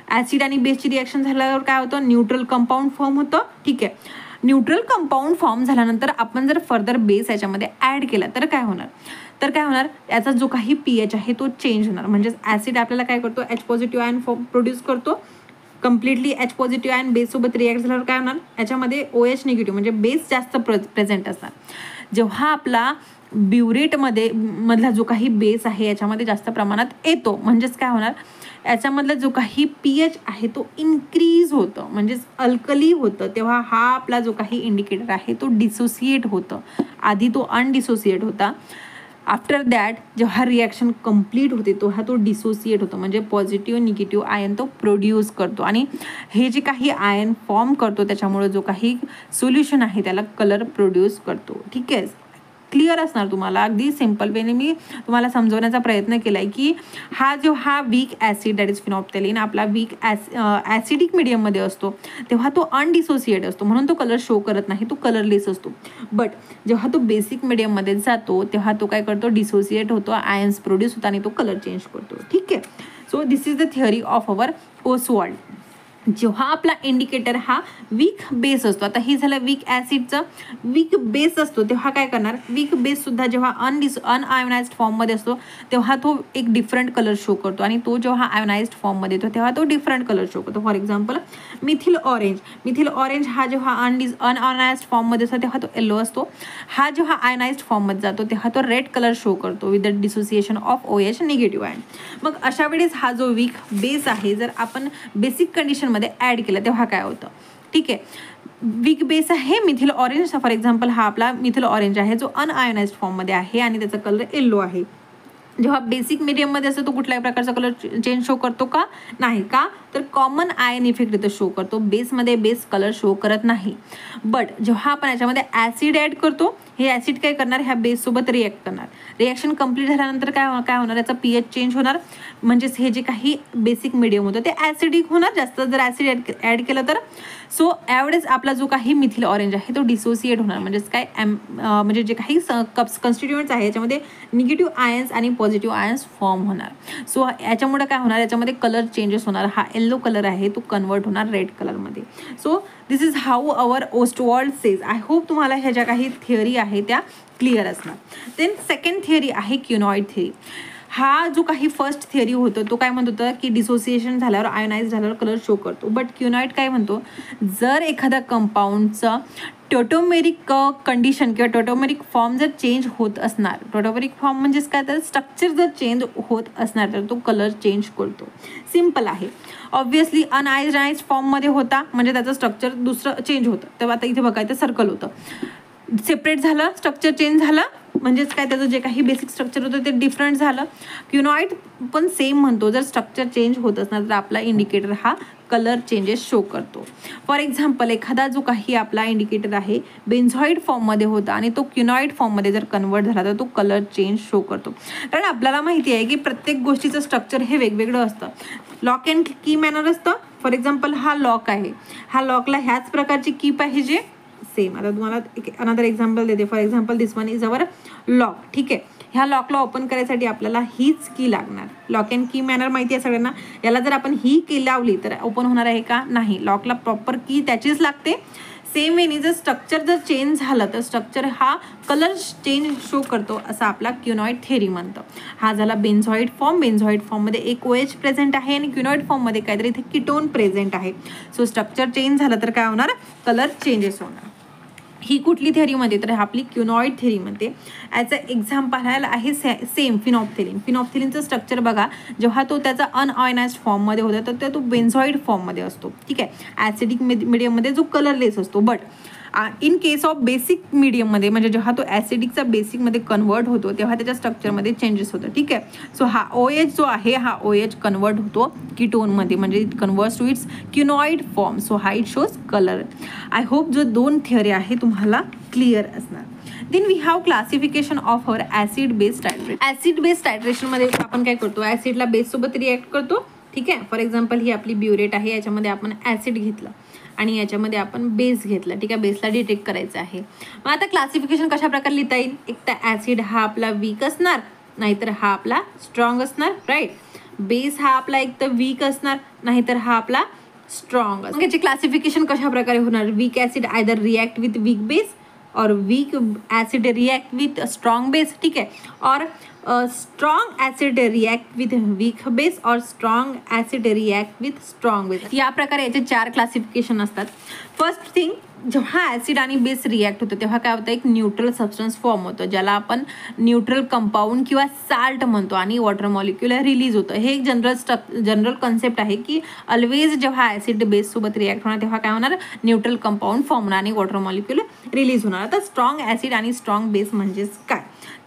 ॲसिड आणि बेसची रिॲक्शन झाल्यावर काय होतं, न्यूट्रल कंपाऊंड फॉर्म होतं. ठीक आहे. न्यूट्रल कंपाऊंड फॉर्म झाल्यानंतर आपण जर फर्दर बेस याच्यामध्ये ॲड केला तर काय होणार, याचा जो काही pH आहे तो चेंज होणार. म्हणजेच ॲसिड आपल्याला काय करतो, H पॉझिटिव्ह आयन प्रोड्यूस करतो. कम्प्लिटली H पॉझिटिव्ह आयन बेससोबत रिॲक्ट झाल्यावर काय होणार, याच्यामध्ये OH निगेटिव्ह म्हणजे बेस जास्त प्रेझेंट असणार. जेव्हा आपला मधला जो काही बेस आहे याच्यामध्ये जास्त प्रमाणात येतो, म्हणजेच काय होणार, याच्यामधला जो काही pH आहे तो इन्क्रीज होतं, म्हणजेच अल्कली होतं. तेव्हा हा आपला जो काही इंडिकेटर आहे तो डिसोसिएट होतं. आधी तो अनडिसोसिएट होता. आफ्टर दॅट जेव्हा रिॲक्शन कंप्लीट होते तेव्हा तो डिसोसिएट होतो, म्हणजे पॉझिटिव्ह निगेटिव्ह आयन तो प्रोड्यूस करतो आणि हे जे काही आयन फॉर्म करतो त्याच्यामुळे जो काही सोल्युशन आहे त्याला कलर प्रोड्यूस करतो. ठीक आहे. क्लिअर असणार तुम्हाला. अगदी सिम्पल वेने मी तुम्हाला समजवण्याचा प्रयत्न केला आहे की हा वीक ॲसिड दॅट इज फिनॉप्थेलिन आपला वीक ॲसिडिक मिडियममध्ये असतो तेव्हा तो अनडिसोसिएट असतो, म्हणून तो कलर शो करत नाही, तो कलरलेस असतो. बट जेव्हा तो बेसिक मिडियममध्ये जातो तेव्हा तो काय करतो, डिसोसिएट होतो, आयन्स प्रोड्यूस होतो आणि तो कलर चेंज करतो. ठीक आहे. So this is the theory of our Oswald. जेव्हा आपला इंडिकेटर हा वीक बेस असतो, आता हे झालं वीक ॲसिडचं, वीक बेस असतो तेव्हा काय करणार, वीक बेस सुद्धा जेव्हा अनआयोनाइज्ड फॉर्ममध्ये असतो तेव्हा तो एक डिफरंट कलर शो करतो आणि तो जेव्हा आयोनाइज्ड फॉर्ममध्ये येतो तेव्हा तो डिफरंट कलर शो करतो. फॉर एक्झाम्पल मिथिल ऑरेंज हा जेव्हा अनआयोनाइज्ड फॉर्ममध्ये असतो तेव्हा तो येलो असतो. हा जेव्हा आयोनाइज्ड फॉर्ममध्ये जातो तेव्हा तो रेड कलर शो करतो with the dissociation of OH negative ion. मग अशा वेळेस हा जो वीक बेस आहे जर आपण बेसिक कंडिशनमध्ये ऍड केलं तेव्हा काय होतं. ठीक आहे. वीक बेस आहे मिथिल ऑरेंज, फॉर एक्झाम्पल हा आपला मिथिल ऑरेंज आहे जो अनआयोनाइज्ड फॉर्ममध्ये आहे आणि त्याचा कलर येलो आहे. जेव्हा बेसिक मीडियममध्ये असतो तो कुठल्याही प्रकारचा कलर चेंज शो करतो का, नाही. का तर कॉमन आयन इफेक्ट इथं शो करतो, बेसमध्ये बेस कलर शो करत नाही. बट जेव्हा आपण याच्यामध्ये ॲसिड ॲड करतो हे ॲसिड काय करणार, ह्या बेससोबत रिॲक्ट करणार. रिॲक्शन कंप्लीट झाल्यानंतर काय होणार, याचा pH चेंज होणार, म्हणजेच हे जे काही बेसिक मिडियम होतं ते ॲसिडिक होणार, जास्त जर ॲसिड ॲड केलं तर. सो यावेळेस आपला जो काही मिथिल ऑरेंज आहे तो डिसोसिएट होणार, म्हणजेच काय म्हणजे जे काही कन्स्टिट्युएंट्स आहे याच्यामध्ये निगेटिव्ह आयन्स आणि पॉझिटिव्ह आयन्स फॉर्म होणार. सो याच्यामुळे काय होणार, याच्यामध्ये कलर चेंजेस होणार. हा येल्लो कलर आहे तो कन्वर्ट होणार रेड कलरमध्ये. So this is how our Ostwald says. I hope तुम्हाला ह्या ज्या काही थिअरी आहे त्या क्लिअर असणार. देन सेकंड थिअरी आहे क्युनॉइड थिअरी. हा जो काही फर्स्ट थिअरी होतो तो काय म्हणत होता की डिसोसिएशन झाल्यावर आयोनाइज झाल्यावर कलर शो करतो. बट क्युनॉइड काय म्हणतो, जर एखाद्या कंपाऊंडचा टोटोमेरिक कंडिशन किंवा टोटोमेरिक फॉर्म जर चेंज होत असणार, टोटोमेरिक फॉर्म म्हणजेच काय, तर स्ट्रक्चर जर चेंज होत असणार तर तो कलर चेंज करतो. सिम्पल आहे. ऑब्व्हियसली अनआयोनाइज्ड फॉर्ममध्ये होता म्हणजे त्याचं स्ट्रक्चर दुसरं चेंज होतं. तेव्हा आता इथे बघा इथं सर्कल होतं, सेपरेट झालं, स्ट्रक्चर चेंज झालं, म्हणजेच काय त्याचं जे काही बेसिक स्ट्रक्चर होतं ते डिफरंट झालं. क्युनॉइड पण सेम म्हणतो, जर स्ट्रक्चर चेंज होत असणार तर आपला इंडिकेटर हा कलर चेंजेस शो करतो. फॉर एक्झाम्पल एखादा जो काही आपला इंडिकेटर आहे बेन्झॉइड फॉर्ममध्ये होता आणि तो क्युनॉइड फॉर्ममध्ये जर कन्वर्ट झाला तर तो कलर चेंज शो करतो. कारण आपल्याला माहिती आहे की प्रत्येक गोष्टीचं स्ट्रक्चर हे वेगवेगळं असतं. लॉक अँड की मॅनर असतं. फॉर एक्झाम्पल हा लॉक आहे, हा लॉकला ह्याच प्रकारची की पाहिजे सेम. आता तुम्हाला एक अनदर एक्झाम्पल देते. For example this one is our lock. ठीक आहे. ह्या लॉकला ओपन करायसाठी आपल्याला हीच की लागणार. लॉक अँड की मॅनर माहिती आहे सगळ्यांना. याला जर आपण ही की लावली तर ओपन होणार आहे का, नाही. लॉकला प्रॉपर की त्याचीच लागते. सेम वेनी जर स्ट्रक्चर जर चेंज झालं तर स्ट्रक्चर हा कलर चेंज शो करतो असं आपला क्युनॉइड थिअरी म्हणतं. हा झाला बेन्झॉइड फॉर्म. बेन्झॉइड फॉर्ममध्ये एक OH प्रेझेंट आहे आणि क्युनॉइड फॉर्ममध्ये काहीतरी इथे कीटोन प्रेझेंट आहे. सो स्ट्रक्चर चेंज झालं तर काय होणार, कलर चेंजेस होणार. ही कुठली थिअरीमध्ये, तर आपली क्युनॉइड थिअरीमध्ये. ॲज अ एक्झाम्पल आहे सेम फिनॉप्थेलिन. फिनॉप्थेलिनचं स्ट्रक्चर बघा, जेव्हा तो त्याचा अनआयोनाइज्ड फॉर्ममध्ये होता तर तो बेन्झॉइड फॉर्ममध्ये असतो. ठीक आहे. ॲसिडिक मिडियममध्ये जो कलरलेस असतो. But in case of basic मिडियममध्ये म्हणजे जेव्हा तो ॲसिडिकचा बेसिकमध्ये कन्वर्ट होतो तेव्हा त्याच्या स्ट्रक्चरमध्ये चेंजेस होतं. ठीक आहे. सो हा OH जो आहे हा OH कन्वर्ट होतो कीटोनमध्ये, म्हणजे it converts to its quinoid form. So हा it shows colour. I hope जो दोन थिअरी आहे तुम्हाला क्लिअर असणार. Then we have classification of our acid based titration. Acid based टायट्रेशनमध्ये आपण काय करतो, ॲसिडला बेससोबत रिॲक्ट करतो. ठीक आहे. फॉर एक्झाम्पल ही आपली ब्युरेट आहे, याच्यामध्ये आपण ॲसिड घेतलं आणि याच्यामध्ये आपण बेस घेतला. ठीक आहे. बेसला डिटेक्ट करायचं आहे. मग आता क्लासिफिकेशन कशा प्रकारे लिहिता येईल, एक तर ॲसिड हा आपला वीक असणार, नाहीतर हा आपला स्ट्रॉंग असणार. राईट. बेस हा आपला एक तर वीक असणार, नाहीतर हा आपला स्ट्रॉंग असणार. याची क्लासिफिकेशन कशा प्रकारे होणार, weak acid either react with weak base और weak acid react with strong base. ठीक आहे. और strong acid react with weak base और strong acid react with strong base. या प्रकारे याचे 4 क्लासिफिकेशन असतात. फर्स्ट थिंग, जेव्हा ॲसिड आणि बेस रिॲक्ट होतं तेव्हा काय होतं, एक न्यूट्रल सबस्टन्स फॉर्म होतं ज्याला आपण न्यूट्रल कंपाऊंड किंवा साल्ट म्हणतो आणि वॉटर मॉलिक्युल रिलीज होतं. हे एक जनरल कन्सेप्ट आहे की ऑलवेज जेव्हा ॲसिड बेससोबत रिॲक्ट होणार तेव्हा काय होणार, न्यूट्रल कंपाऊंड फॉर्म होणार आणि वॉटर मॉलिक्युल रिलीज होणार. आता स्ट्रॉंग ॲसिड आणि स्ट्रॉंग बेस म्हणजेच काय,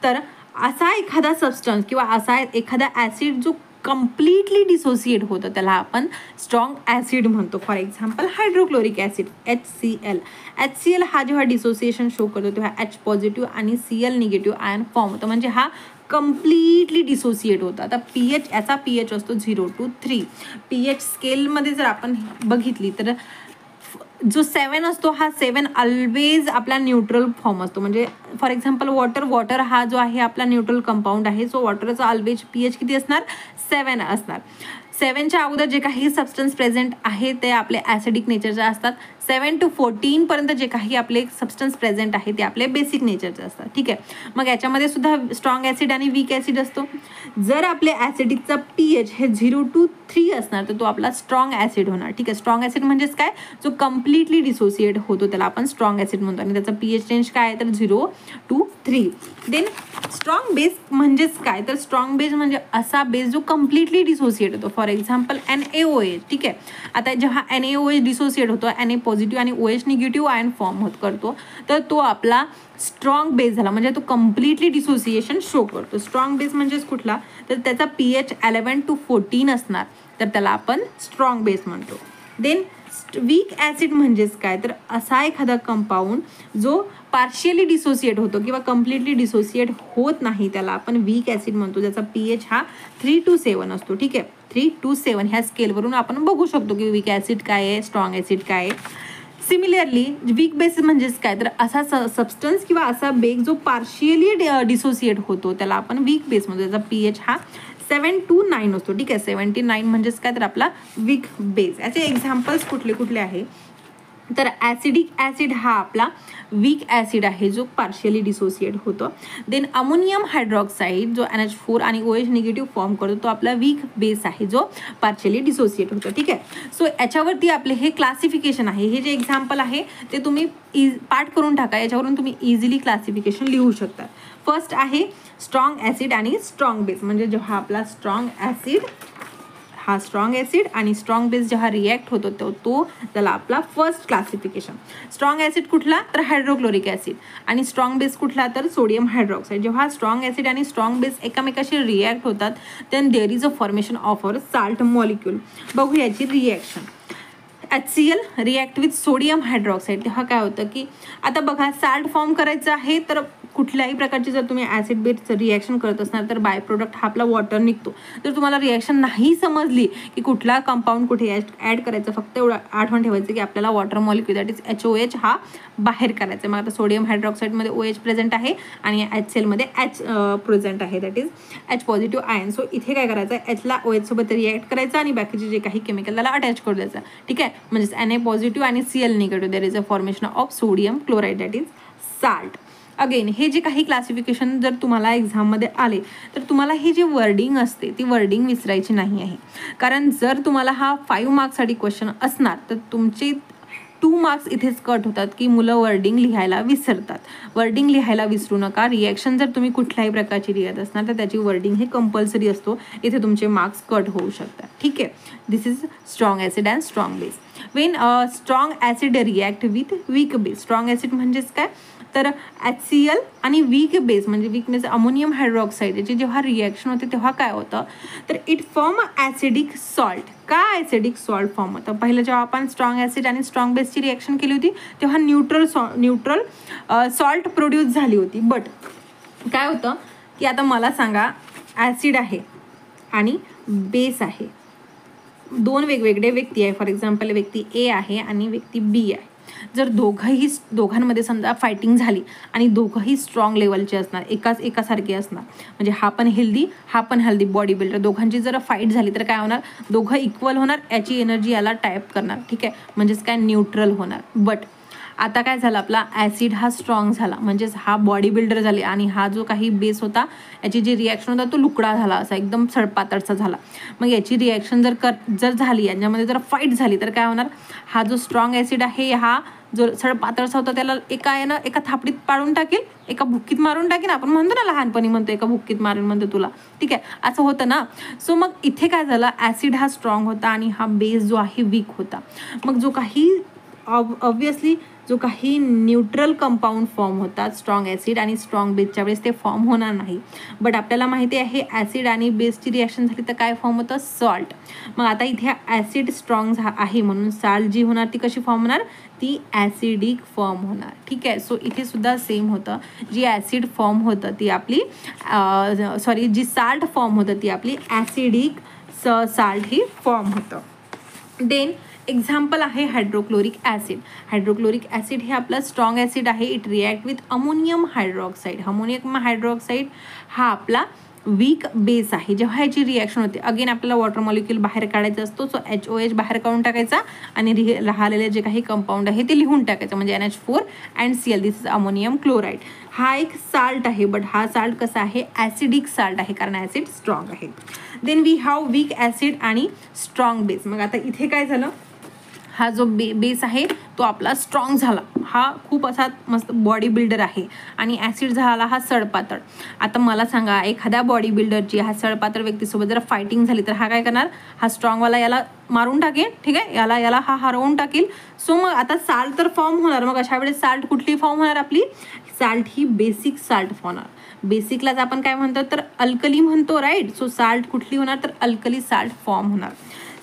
तर असा एखादा सबस्टन्स किंवा असा एखादा ॲसिड जो कम्प्लिटली डिसोसिएट होतं त्याला आपण स्ट्रॉंग ॲसिड म्हणतो. For example hydrochloric acid HCl. HCl हा जेव्हा डिसोसिएशन शो करतो तेव्हा H पॉझिटिव्ह आणि Cl निगेटिव्ह आयन फॉर्म होतं, म्हणजे हा कम्प्लिटली डिसोसिएट होतं. आता pH, याचा pH असतो 0 to 3. pH स्केलमध्ये जर आपण बघितली तर जो 7 असतो हा 7 ऑलवेज आपला न्यूट्रल फॉर्म असतो. म्हणजे फॉर एक्झाम्पल वॉटर हा जो आहे आपला न्यूट्रल कंपाऊंड आहे. सो वॉटरचा ऑलवेज pH किती असणार? 7 असणार. 7च्या अगोदर जे काही सबस्टन्स प्रेझेंट आहे ते आपले ॲसिडिक नेचरचे असतात. 7 to 14 पर्यंत जे काही आपले सबस्टन्स प्रेझेंट आहे ते आपले बेसिक नेचरचे असतात. ठीक आहे, मग याच्यामध्ये सुद्धा स्ट्रॉंग ॲसिड आणि वीक ॲसिड असतो. जर आपले ॲसिडिकचा pH हे 0 to 3 असणार तर तो आपला स्ट्रॉंग ॲसिड होणार. ठीक आहे, स्ट्रॉंग ॲसिड म्हणजेच काय? जो कम्प्लिटली डिसोसिएट होतो त्याला आपण स्ट्रॉंग ॲसिड म्हणतो आणि त्याचा pH रेंज काय आहे तर 0 to 3. देन स्ट्रॉंग बेस म्हणजेच काय तर स्ट्रॉंग बेस म्हणजे असा बेस जो कम्प्लिटली डिसोसिएट होतो. For example NaOH. ठीक आहे, आता जेव्हा NaOH डिसोसिएट होतो, Na पॉझिटिव्ह आणि OH निगेटिव्ह आयन फॉर्म करतो तर तो आपला स्ट्रॉंग बेस झाला, म्हणजे तो कम्प्लिटली डिसोसिएशन शो करतो. स्ट्रॉंग बेस म्हणजेच कुठला तर त्याचा pH 11 to 14 असणार तर त्याला आपण स्ट्रॉंग बेस म्हणतो. देन वीक ॲसिड म्हणजेच काय तर असा एखादा कंपाऊंड जो पार्शियली डिसोसिएट होतो किंवा कम्प्लिटली डिसोसिएट होत नाही त्याला आपण वीक ॲसिड म्हणतो, ज्याचा pH हा 3 to 7 असतो. ठीक आहे, 3 to 7 ह्या स्केलवरून आपण बघू शकतो की वीक ॲसिड काय आहे, स्ट्रॉंग ॲसिड काय आहे. सिमिलरली वीक बेस म्हणजेच काय तर असा सबस्टन्स किंवा असा बेस जो पार्शियली डिसोसिएट होतो त्याला आपण वीक बेस म्हणतो, त्याचा pH हा 7 to 9 असतो. ठीक आहे, 7 to 9 म्हणजेच काय तर आपला वीक बेस. याचे एक्झाम्पल्स कुठले कुठले आहे तर ॲसिडिक ॲसिड हा आपला वीक ॲसिड आहे जो पार्शियली डिसोसिएट होतो. देन अमोनियम हायड्रॉक्साईड जो NH4 आणि OH निगेटिव्ह फॉर्म करतो तो आपला वीक बेस आहे जो पार्शियली डिसोसिएट होतो. ठीक आहे, सो याच्यावरती आपले हे क्लासिफिकेशन आहे. हे जे एक्झाम्पल आहे ते तुम्ही पाठ करून टाका, याच्यावरून तुम्ही इझिली क्लासिफिकेशन लिहू शकता. फर्स्ट आहे स्ट्रॉंग ॲसिड आणि स्ट्रॉंग बेस. म्हणजे जेव्हा आपला स्ट्रॉंग ॲसिड हा स्ट्रॉंग ॲसिड आणि स्ट्रॉंग बेस जेव्हा रिॲक्ट होतो तो त्याला आपला फर्स्ट क्लासिफिकेशन. स्ट्रॉंग ॲसिड कुठला तर हायड्रोक्लोरिक ॲसिड आणि स्ट्रॉंग बेस कुठला तर सोडियम हायड्रॉक्साईड. जेव्हा स्ट्रॉंग ॲसिड आणि स्ट्रॉंग बेस एकमेकाशी रिॲक्ट होतात then there is a formation of our salt molecule. बघू याची reaction. HCl react with sodium hydroxide. तेव्हा काय होतं की आता बघा साल्ट फॉर्म करायचं आहे तर कुठल्याही प्रकारची जर तुम्ही ॲसिड बेस रिॲक्शन करत असणार तर बाय प्रोडक्ट हा आपला वॉटर निघतो. जर तुम्हाला रिॲक्शन नाही समजली की कुठला कंपाऊंड कुठे ॲड करायचं, फक्त एवढं आठवण ठेवायचं की आपल्याला water molecule that is HOH हा बाहेर करायचा. मग आता सोडियम हायड्रॉक्साईडमध्ये OH प्रेझेंट आहे आणि HClमध्ये H प्रेझेंट आहे that is H positive ion. So इथे काय करायचं आहे Hला OH सोबत रिॲक्ट करायचं आणि बाकीचे जे काही केमिकल त्याला अटॅच करू द्यायचं. ठीक आहे, म्हणजेच Na पॉझिटिव्ह आणि Cl negative there is a formation of sodium chloride that is salt. Again हे जे काही क्लासिफिकेशन जर तुम्हाला एक्झाममध्ये आले तर तुम्हाला हे जे वर्डिंग असते ती वर्डिंग विसरायची नाही आहे. कारण जर तुम्हाला हा 5 मार्क्ससाठी क्वेश्चन असणार तर तुमचे 2 मार्क्स इथेच कट होतात की मुलं वर्डिंग लिहायला विसरतात. वर्डिंग लिहायला विसरू नका. रिॲक्शन जर तुम्ही कुठल्याही प्रकारची लिहित असणार तर त्याची वर्डिंग हे कंपल्सरी असतो. इथे तुमचे मार्क्स कट होऊ शकतात. ठीक आहे, this is strong acid and strong base. When strong acid react with weak base. Strong acid म्हणजेच काय तर HCl आणि वीक बेस म्हणजे वीक बेस अमोनियम हायड्रॉक्साईड याची जेव्हा रिॲक्शन होते तेव्हा काय होतं तर इट फॉर्म ॲसिडिक सॉल्ट. का ॲसिडिक सॉल्ट फॉर्म होतं? पहिलं जेव्हा आपण स्ट्रॉंग ॲसिड आणि स्ट्रॉंग बेसची रिॲक्शन केली होती तेव्हा न्यूट्रल सॉल्ट प्रोड्यूस झाली होती. बट काय होतं की आता मला सांगा ॲसिड आहे आणि बेस आहे, 2 वेगवेगळे व्यक्ती आहे. फॉर एक्झाम्पल व्यक्ती A आहे आणि व्यक्ती B आहे. जर दोघांमध्ये समजा फायटिंग झाली आणि दोघंही स्ट्रॉंग लेवलचे असणार, एकासारखे असणार, म्हणजे हा पण हेल्दी बॉडी बिल्डर, दोघांची जर फाईट झाली तर काय होणार दोघं इक्वल होणार, याची एनर्जी याला टाईप करणार. ठीक आहे, म्हणजेच काय न्यूट्रल होणार. बट आता काय झालं आपला ॲसिड हा स्ट्रॉंग झाला म्हणजेच हा बॉडी बिल्डर झाले आणि हा जो काही बेस होता याची जी रिॲक्शन होता तो लुकडा झाला, असा एकदम सडपातळचा झाला. मग याची रिॲक्शन जर झाली याच्यामध्ये जर फाईट झाली तर काय होणार हा जो स्ट्रॉंग ॲसिड आहे हा जो सडपातळचा होता त्याला एका थापडीत पाडून टाकेल, एका भुक्कीत मारून टाकेल. आपण म्हणतो ना लहानपणी म्हणतो एका भुक्कीत मारून म्हणतो तुला. ठीक आहे, असं होतं ना. सो मग इथे काय झालं ॲसिड हा स्ट्रॉंग होता आणि हा बेस जो आहे वीक होता. मग जो काही ऑब्वियसली जो काही न्यूट्रल कंपाऊंड फॉर्म होतात स्ट्रॉंग ॲसिड आणि स्ट्रॉंग बेसच्या वेळेस ते फॉर्म होणार नाही. बट आपल्याला माहिती आहे ॲसिड आणि बेसची रिॲक्शन झाली तर काय फॉर्म होतं, सॉल्ट. मग आता इथे ॲसिड स्ट्रॉंग आहे म्हणून साल्ट जी होणार ती कशी फॉर्म होणार, ती ॲसिडिक फॉर्म होणार. ठीक आहे. सो इथे सुद्धा सेम होतं, जी ॲसिड फॉर्म होतं ती आपली जी साल्ट फॉर्म होतं ती आपली ॲसिडिक साल्ट ही फॉर्म होतं. देन एक्झाम्पल आहे हायड्रोक्लोरिक ॲसिड. हायड्रोक्लोरिक ॲसिड हे आपलं स्ट्रॉंग ॲसिड आहे. It react with ammonium hydroxide. Ammonium hydroxide हा आपला वीक बेस आहे. जेव्हा ह्याची रिॲक्शन होते अगेन आपल्याला वॉटर मॉलिक्यूल बाहेर काढायचा असतो. सो HOH बाहेर काढून टाकायचा आणि राहिलेले जे काही कंपाऊंड आहे ते लिहून टाकायचं, म्हणजे NH4 and Cl. This is ammonium chloride. हा एक साल्ट आहे, बट हा साल्ट कसा आहे, ॲसिडिक साल्ट आहे कारण ॲसिड स्ट्रॉंग आहे. Then we have weak acid आणि स्ट्रॉंग बेस. मग आता इथे काय झालं, हा जो बेस आहे तो आपला स्ट्रॉंग झाला, हा खूप असा मस्त बॉडी बिल्डर आहे, आणि ॲसिड झाला हा सडपातळ. आता मला सांगा, एखाद्या बॉडी बिल्डरची हा सडपातळ व्यक्तीसोबत जर फायटिंग झाली तर हा काय करणार, हा स्ट्रॉंगवाला याला मारून टाकेल. ठीक आहे, याला हा हरवून टाकेल. सो मग आता साल्ट तर फॉर्म होणार. मग अशा वेळेस साल्ट कुठली फॉर्म होणार, आपली साल्ट ही बेसिक साल्ट होणार. बेसिकलाच आपण काय म्हणतो तर अल्कली म्हणतो, राईट. सो साल्ट कुठली होणार तर अल्कली साल्ट फॉर्म होणार.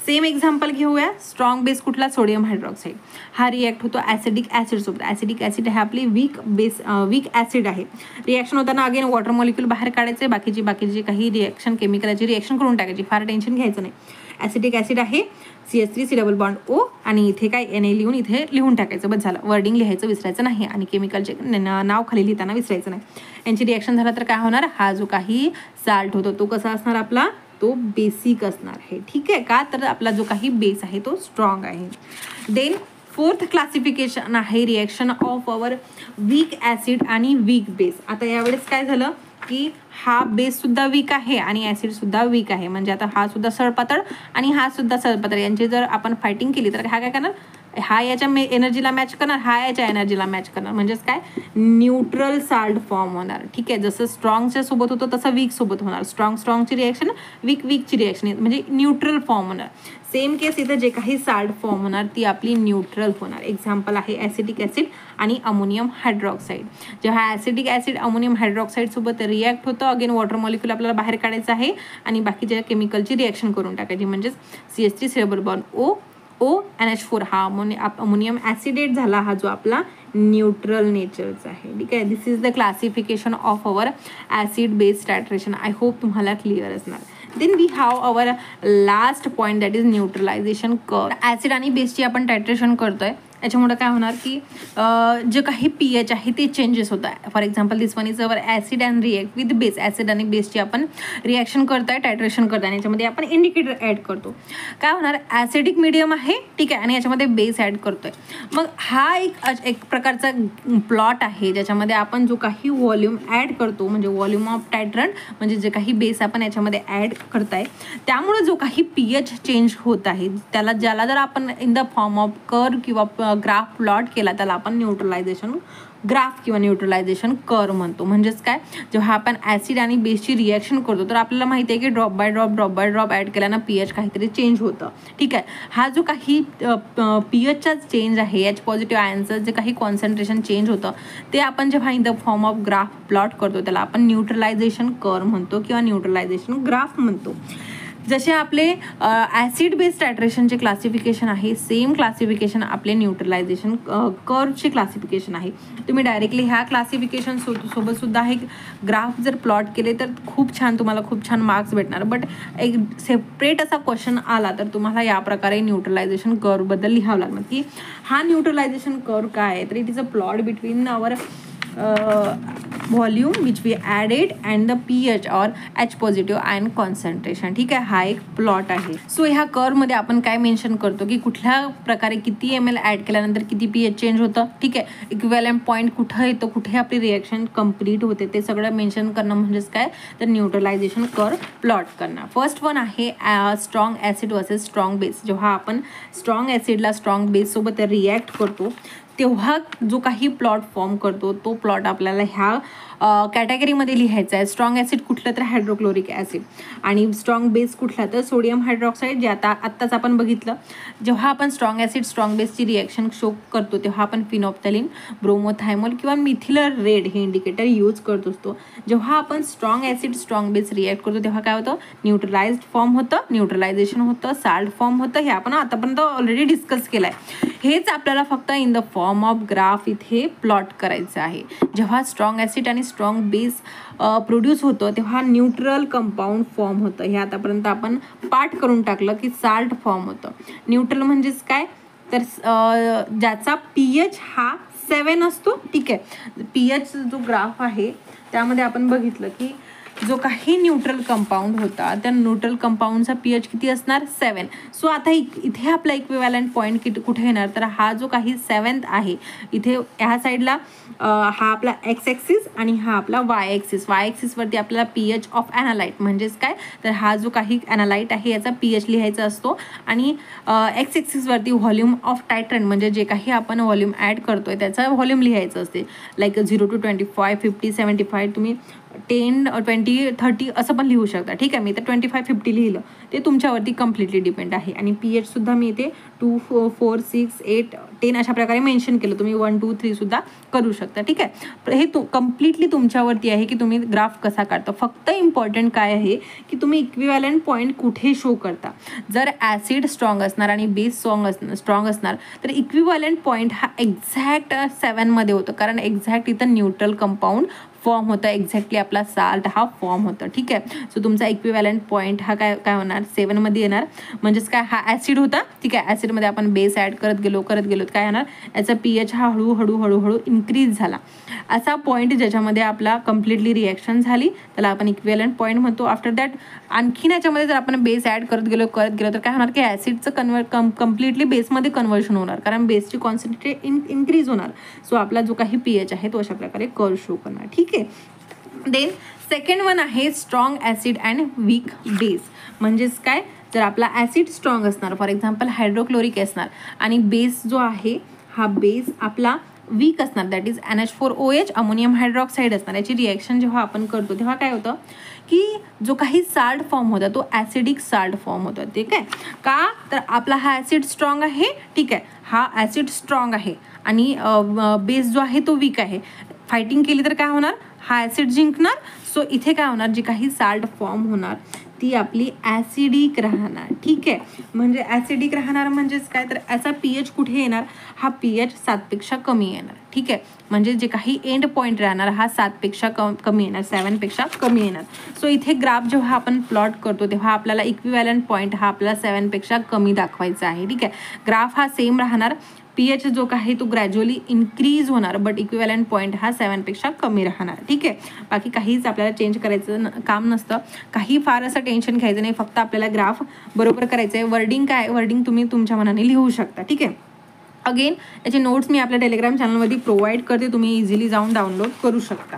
सेम एक्झाम्पल घेऊया. स्ट्रॉंग बेस कुठला, सोडियम हायड्रॉक्साईड. हा रिॲक्ट होतो ॲसिडिक ॲसिड सोबत. ॲसिडिक ॲसिड हे आपली वीक ॲसिड आहे. रिॲक्शन होताना अगेन वॉटर मॉलिक्यूल बाहेर काढायचे, बाकीची काही रिॲक्शन केमिकलची रिॲक्शन करून टाकायची, फार टेन्शन घ्यायचं नाही. ॲसिडिक ॲसिड आहे, CH3 C double bond O, आणि इथे काय Na लिहून इथे लिहून टाकायचं, बस झालं. वर्डिंग लिहायचं विसरायचं नाही, आणि केमिकलचे नाव खाली लिहिताना विसरायचं नाही. यांची रिॲक्शन झाला तर काय होणार, हा जो काही साल्ट होतो तो कसा असणार आपला, तो बेसिक असणार आहे. ठीक आहे का, तर आपला जो काही बेस आहे तो स्ट्रॉंग आहे. देन फोर्थ क्लासिफिकेशन आहे reaction of our weak acid आणि वीक बेस. आता यावेळेस काय झालं की हा बेस सुद्धा वीक आहे आणि ॲसिड सुद्धा वीक आहे, म्हणजे आता हा सुद्धा सडपातळ आणि हा सुद्धा सडपातळ, यांची जर आपण फायटिंग केली तर हा काय करणार, हा याच्या एनर्जीला मॅच करणार, हा याच्या एनर्जीला मॅच करणार, म्हणजेच काय, न्यूट्रल साल्ट फॉर्म होणार. ठीक आहे, जसं स्ट्रॉंगच्या सोबत होतं तसं वीक सोबत होणार. स्ट्रॉंगची रिॲक्शन वीकची रिॲक्शन, म्हणजे न्यूट्रल फॉर्म होणार. सेम केस इथं जे काही साल्ट फॉर्म होणार ती आपली न्यूट्रल होणार. एक्झाम्पल आहे ॲसिडिक ॲसिड आणि अमोनियम हायड्रॉक्साईड. जेव्हा ॲसिडिक ॲसिड अमोनियम हायड्रॉक्साईड सोबत रिॲक्ट होतं, अगेन वॉटर मॉलिक्यूल आपल्याला बाहेर काढायचं आहे आणि बाकीच्या केमिकलची रिॲक्शन करून टाकायची, म्हणजेच CH3 C double bond O NH4 हा अमोनियम ॲसिडेट झाला, हा जो आपला न्यूट्रल नेचरचा आहे. ठीक आहे, this is the classification of our acid base titration. I hope तुम्हाला क्लिअर असणार. Then we have our last point, that is neutralization curve. Acid आणि बेसची आपण टायट्रेशन करतोय, याच्यामुळे काय होणार की जे काही pH आहे ते चेंजेस होत आहे. For example this one is our acid and react with base. Acid आणि बेसची आपण रिॲक्शन करतोय, टायट्रेशन करतोय, आणि याच्यामध्ये आपण इंडिकेटर ॲड करतो. काय होणार, ॲसिडिक मीडियम आहे, ठीक आहे, आणि याच्यामध्ये बेस ॲड करतोय. मग हा एक प्रकारचा प्लॉट आहे ज्याच्यामध्ये आपण जो काही व्हॉल्यूम ॲड करतो, म्हणजे व्हॉल्यूम ऑफ टायट्रंट, म्हणजे जे काही बेस आपण याच्यामध्ये ॲड करताय, त्यामुळे जो काही pH चेंज होत आहे ज्याला जर आपण in the form of curve किंवा ग्राफ प्लॉट केला त्याला आपण न्यूट्रलायझेशन ग्राफ किंवा न्यूट्रलायझेशन कर्व म्हणतो. म्हणजेच काय, जेव्हा आपण ॲसिड आणि बेसची रिॲक्शन करतो तर आपल्याला माहिती आहे की ड्रॉप बाय ड्रॉप ॲड केल्यानं pH काहीतरी चेंज होतं. ठीक आहे, हा जो काही pHचा चेंज आहे, H पॉझिटिव्ह आयनचं जे काही कॉन्सन्ट्रेशन चेंज होतं ते आपण जेव्हा in the form of graph plot करतो त्याला आपण न्यूट्रलायझेशन कर्व म्हणतो किंवा न्यूट्रलायझेशन ग्राफ म्हणतो. जसे आपले ॲसिड बेस टायट्रेशनचे क्लासिफिकेशन आहे, सेम क्लासिफिकेशन आपले न्यूट्रलायझेशन कर्वचे क्लासिफिकेशन आहे. तुम्ही डायरेक्टली ह्या क्लासिफिकेशन सोबत सुद्धा हे ग्राफ जर प्लॉट केले तर तुम्हाला खूप छान मार्क्स भेटणार. बट एक सेपरेट असा क्वेश्चन आला तर तुम्हाला या प्रकारे न्यूट्रलायझेशन कर्वबद्दल लिहावं लागणार की हा न्यूट्रलायझेशन कर्व काय आहे, तर it is a plot between our volume which we added and the pH or H positive ion concentration. ठीक आहे, हा एक प्लॉट आहे. सो ह्या कर्वमध्ये आपण काय मेन्शन करतो की कुठल्या प्रकारे किती ml ॲड केल्यानंतर किती pH चेंज होतं. ठीक आहे, इक्विव्हॅलंट पॉईंट कुठं येतो, कुठे आपली रिॲक्शन कंप्लीट होते, ते सगळं मेन्शन करणं म्हणजेच काय, तर न्यूट्रलायझेशन कर्व प्लॉट करणं. फर्स्ट वन आहे strong acid versus strong base. जेव्हा आपण स्ट्रॉंग ॲसिडला स्ट्रॉंग बेससोबत रिॲक्ट करतो तेव्हा जो काही प्लॉट फॉर्म करतो तो प्लॉट आपल्याला ह्या कॅटेगरीमध्ये लिहायचा आहे. स्ट्रॉंग ॲसिड कुठलं तर हायड्रोक्लोरिक ॲसिड, आणि स्ट्रॉंग बेस कुठला तर सोडियम हायड्रॉक्साईड, जे आत्ताच आपण बघितलं. जेव्हा आपण स्ट्रॉंग ॲसिड स्ट्रॉंग बेसची रिॲक्शन शो करतो तेव्हा आपण फिनॉप्थॅलिन, ब्रोमोथायमोल किंवा मिथिलर रेड हे इंडिकेटर यूज करत असतो. जेव्हा आपण strong acid strong base react करतो तेव्हा काय होतं, न्यूट्रलाइज्ड फॉर्म होतं, न्यूट्रलायझेशन होतं, साल्ट फॉर्म होतं. हे आपण आतापर्यंत ऑलरेडी डिस्कस केलं आहे. हेच आपल्याला फक्त in the form of graph इथे प्लॉट करायचं आहे. जेव्हा स्ट्रॉंग ॲसिड आणि स्ट्रॉंग बेस प्रोड्यूस होतं तेव्हा न्यूट्रल कंपाऊंड फॉर्म होतं. हे आतापर्यंत आपण पाठ करून टाकलं की साल्ट फॉर्म होतं. न्यूट्रल म्हणजेच काय तर ज्याचा pH हा 7 असतो. ठीक आहे, pH जो ग्राफ आहे त्यामध्ये आपण बघितलं की जो काही न्यूट्रल कंपाऊंड होता त्या न्यूट्रल कंपाऊंडचा pH किती असणार 7. सो आता इथे आपला इक्विव्हॅलंट पॉईंट कुठे येणार तर हा जो काही 7th आहे इथे ह्या साईडला हा आपला एक्स ॲक्सिस आणि हा आपला वाय ॲक्सिस. वाय ॲक्सिसवरती आपल्याला pH ऑफ ॲनालाइट म्हणजेच काय तर हा जो काही ॲनालाइट आहे याचा pH लिहायचा असतो, आणि एक्स ॲक्सिसवरती व्हॉल्यूम ऑफ टायट्रंट म्हणजे जे काही आपण व्हॉल्यूम ॲड करतोय त्याचं व्हॉल्यूम लिहायचं असते. लाईक 0 to 25, 50, 75, तुम्ही 10, 20, 30 असं पण लिहू शकता. ठीक आहे, मी तर 25, 50 लिहिलं, ते तुमच्यावरती कम्प्लिटली डिपेंड आहे. आणि pH सुद्धा मी इथे 2, 4, 6, 8, 10 अशा प्रकारे मेन्शन केलं. तुम्ही 1, 2, 3 सुद्धा करू शकता. ठीक आहे, हे कम्प्लिटली तुमच्यावरती आहे की तुम्ही ग्राफ कसा काढता. फक्त इम्पॉर्टंट काय आहे की तुम्ही इक्विव्हॅलंट पॉईंट कुठे शो करता. जर ॲसिड स्ट्रॉंग असणार आणि बेस स्ट्रॉंग असणार तर इक्विव्हॅलंट पॉईंट हा एक्झॅक्ट 7मध्ये होतं, कारण एक्झॅक्ट इथं न्यूट्रल कंपाऊंड फॉर्म होतं, एक्झॅक्टली आपला साल्ट हा फॉर्म होतं. ठीक आहे, सो तुमचा इक्विव्हॅलंट पॉईंट हा काय होणार 7मध्ये येणार. म्हणजेच काय हा ॲसिड होता. ठीक आहे, ॲसिडमध्ये आपण बेस ॲड करत गेलो काय होणार याचा pH हा हळूहळू इन्क्रीज झाला. असा पॉईंट ज्याच्यामध्ये आपला कम्प्लिटली रिॲक्शन झाली त्याला आपण इक्विव्हॅलंट पॉईंट म्हणतो. आफ्टर दॅट आणखीन याच्यामध्ये जर आपण बेस ॲड करत गेलो तर काय होणार की ॲसिडचं कम्प्लिटली बेसमध्ये कन्वर्शन होणार, कारण बेसची कॉन्सन्ट्रेट इन्क्रीज होणार. सो आपला जो काही pH आहे तो अशा प्रकारे कर्व शो करणार. ठीक आहे, देन सेकंड वन आहे strong acid and weak base. म्हणजेच काय जर आपला ॲसिड स्ट्रॉंग असणार, फॉर एक्झाम्पल हायड्रोक्लोरिक असणार, आणि बेस जो आहे हा बेस आपला वीक असणार, that is NH4OH ammonium hydroxide असणार. याची रिॲक्शन जेव्हा आपण करतो तेव्हा काय होतं की जो काही साल्ट फॉर्म होता तो ॲसिडिक साल्ट फॉर्म होता. ठीक आहे, का तर आपला हा ॲसिड स्ट्रॉंग आहे. ठीक आहे, हा ॲसिड स्ट्रॉंग आहे आणि बेस जो आहे तो वीक आहे. फायटिंग केली तर काय होणार हा ॲसिड जिंकणार. सो इथे काय होणार जी काही साल्ट फॉर्म होणार ती आपली ॲसिडिक राहणार. ठीक आहे, म्हणजे ॲसिडिक राहणार म्हणजेच काय तर याचा pH कुठे येणार हा pH 7पेक्षा कमी येणार. ठीक आहे, म्हणजे जे काही एंड पॉईंट राहणार हा 7पेक्षा कमी येणार, 7पेक्षा कमी येणार. सो इथे ग्राफ जेव्हा आपण प्लॉट करतो तेव्हा आपल्याला इक्विव्हॅलंट पॉईंट हा आपल्याला 7पेक्षा कमी दाखवायचा आहे. ठीक आहे, ग्राफ हा सेम राहणार, pH जो काही तो ग्रॅज्युअली इन्क्रीज होणार, बट इक्विव्हॅलंट पॉईंट हा 7पेक्षा कमी राहणार. ठीक आहे, बाकी काहीच आपल्याला चेंज करायचं काम नसतं, काही फार असं टेन्शन घ्यायचं नाही, फक्त आपल्याला ग्राफ बरोबर करायचं आहे. वर्डिंग काय वर्डिंग तुम्ही तुमच्या मनाने लिहू शकता. ठीक आहे, अगेन याचे नोट्स मी आपल्या टेलिग्राम चॅनलमध्ये प्रोव्हाइड करते, तुम्ही इझिली जाऊन डाउनलोड करू शकता.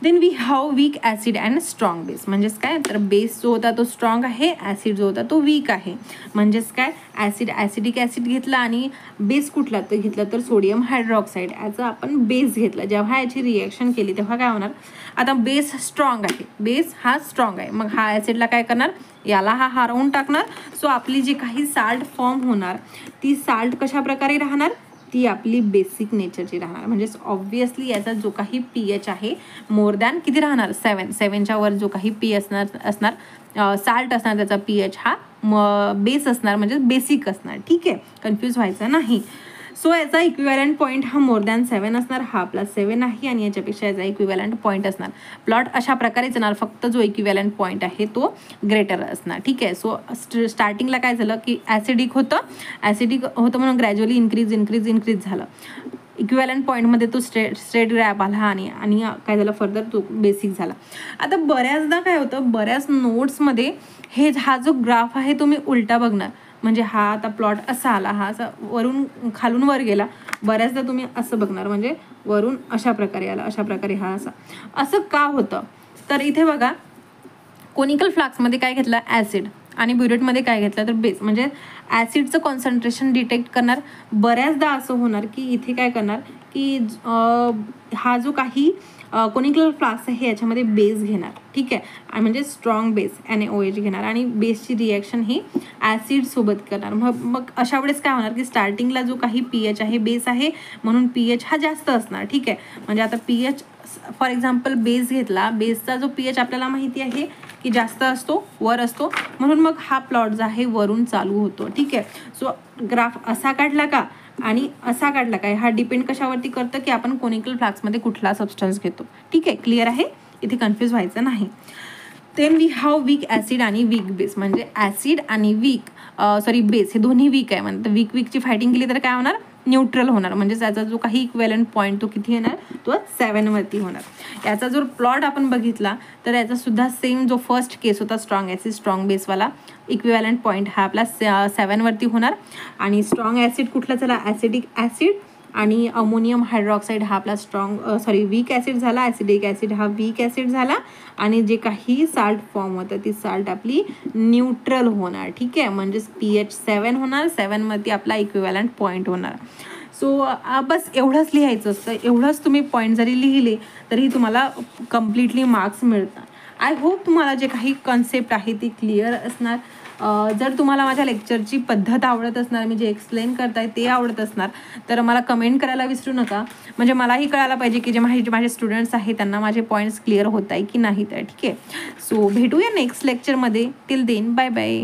Then we have weak acid and strong base. म्हणजेच काय तर बेस जो होता तो स्ट्रॉंग आहे, ॲसिड जो होता तो वीक आहे. म्हणजेच काय ॲसिडिक ॲसिड घेतला आणि बेस कुठला तर घेतला तर सोडियम हायड्रॉक्साईड याचा आपण बेस घेतला. जेव्हा याची रिॲक्शन केली तेव्हा काय होणार, आता बेस स्ट्रॉंग आहे, बेस हा स्ट्रॉंग आहे, मग हा ॲसिडला काय करणार याला हा हरवून टाकणार. सो आपली जी काही साल्ट फॉर्म होणार ती साल्ट कशा प्रकारे राहणार ती आपली बेसिक नेचरची राहणार. म्हणजेच ऑब्व्हियसली याचा जो काही pH आहे मोर दॅन किती राहणार 7च्या वर जो काही असणार साल्ट असणार त्याचा pH हा बेस असणार, म्हणजे बेसिक असणार. ठीक आहे, कन्फ्यूज व्हायचं नाही. सो याचा इक्विव्हॅलंट पॉईंट हा मोर दॅन 7 असणार, हा आपला 7 आहे आणि याच्यापेक्षा याचा इक्विव्हॅलंट पॉईंट असणार. प्लॉट अशा प्रकारेच येणार, फक्त जो इक्विव्हॅलंट पॉईंट आहे तो ग्रेटर असणार. ठीक आहे, सो स्टार्टिंगला काय झालं की ॲसिडिक होतं म्हणून ग्रॅज्युअली इन्क्रीज झालं. इक्विव्हॅलंट पॉईंटमध्ये तो स्ट्रेट ग्रॅप आला आणि काय झालं फर्दर तो बेसिक झाला. आता बऱ्याचदा काय होतं बऱ्याच नोट्समध्ये हा जो ग्राफ आहे तुम्ही उलटा बघणार. म्हणजे हा आता प्लॉट असा आला, हा असा वरून खालून वर गेला. बऱ्याचदा तुम्ही असं बघणार, म्हणजे वरून अशा प्रकारे आला, अशा प्रकारे हा असं का होतं तर इथे बघा कोनिकल फ्लास्कमध्ये काय घेतलं ॲसिड आणि ब्युरेटमध्ये काय घेतलं तर बेस म्हणजे ॲसिडचं कॉन्सन्ट्रेशन डिटेक्ट करणार. बऱ्याचदा असं होणार की इथे काय करणार की हा जो काही कोनिकल फ्लास्क आहे याच्यामध्ये बेस घेणार, ठीक आहे, आणि म्हणजे स्ट्रॉंग बेस NaOH घेणार आणि बेसची रिॲक्शन ही ॲसिडसोबत करणार. मग अशा वेळेस काय होणार की स्टार्टिंगला जो काही pH आहे बेस आहे म्हणून pH हा जास्त असणार, ठीक आहे. म्हणजे आता pH फॉर एक्झाम्पल बेस घेतला, बेसचा जो pH आपल्याला माहिती आहे की जास्त असतो, वर असतो, म्हणून मग हा प्लॉट जो आहे वरून चालू होतो, ठीक आहे. सो ग्राफ असा काढला का आणि असा काढला काय हा डिपेंड कशावरती करतं की आपण कोनिकल फ्लास्कमध्ये कुठला सबस्टन्स घेतो, ठीक आहे. क्लिअर आहे, इथे कन्फ्यूज व्हायचं नाही. Then we have weak acid आणि वीक बेस. म्हणजे ॲसिड आणि बेस हे दोन्ही वीक आहे. म्हणजे वीकची फायटिंग केली तर काय होणार, न्यूट्रल होणार. म्हणजे त्याचा जो काही इक्वेलंट पॉईंट तो किती येणार, तो 7 वरती होणार. याचा जर प्लॉट आपण बघितला तर याचा सुद्धा सेम जो फर्स्ट केस होता स्ट्रॉंग ॲसिड स्ट्रॉंग बेसवाला, इक्विवॅलंट पॉईंट हा आपला 7 वरती होणार. आणि स्ट्रॉंग ॲसिड कुठला झाला, ॲसिडिक ॲसिड, आणि अमोनियम हायड्रॉक्साईड हा आपला वीक ॲसिड झाला, ॲसिडिक ॲसिड हा वीक ॲसिड झाला, आणि जे काही साल्ट फॉर्म होतं ती साल्ट आपली न्यूट्रल होणार, ठीक आहे. म्हणजेच pH 7 होणार, 7 वरती आपला इक्विवॅलंट पॉईंट होणार. सो बस एवढंच लिहायचं असतं. एवढंच तुम्ही पॉईंट जरी लिहिले तरी तुम्हाला कम्प्लिटली मार्क्स मिळतात. आय होप तुम्हाला जे काही कन्सेप्ट आहे ती क्लिअर असणार. जर तुम्हाला माझ्या लेक्चरची पद्धत आवडत असणार, मी जे एक्सप्लेन करताय ते आवडत असणार तर मला कमेंट करायला विसरू नका. म्हणजे मलाही कळायला पाहिजे की जे माझे स्टुडंट्स आहेत त्यांना माझे पॉईंट्स क्लिअर होत आहे की नाही. तर ठीक आहे. सो भेटूया नेक्स्ट लेक्चरमध्ये. Till then bye bye.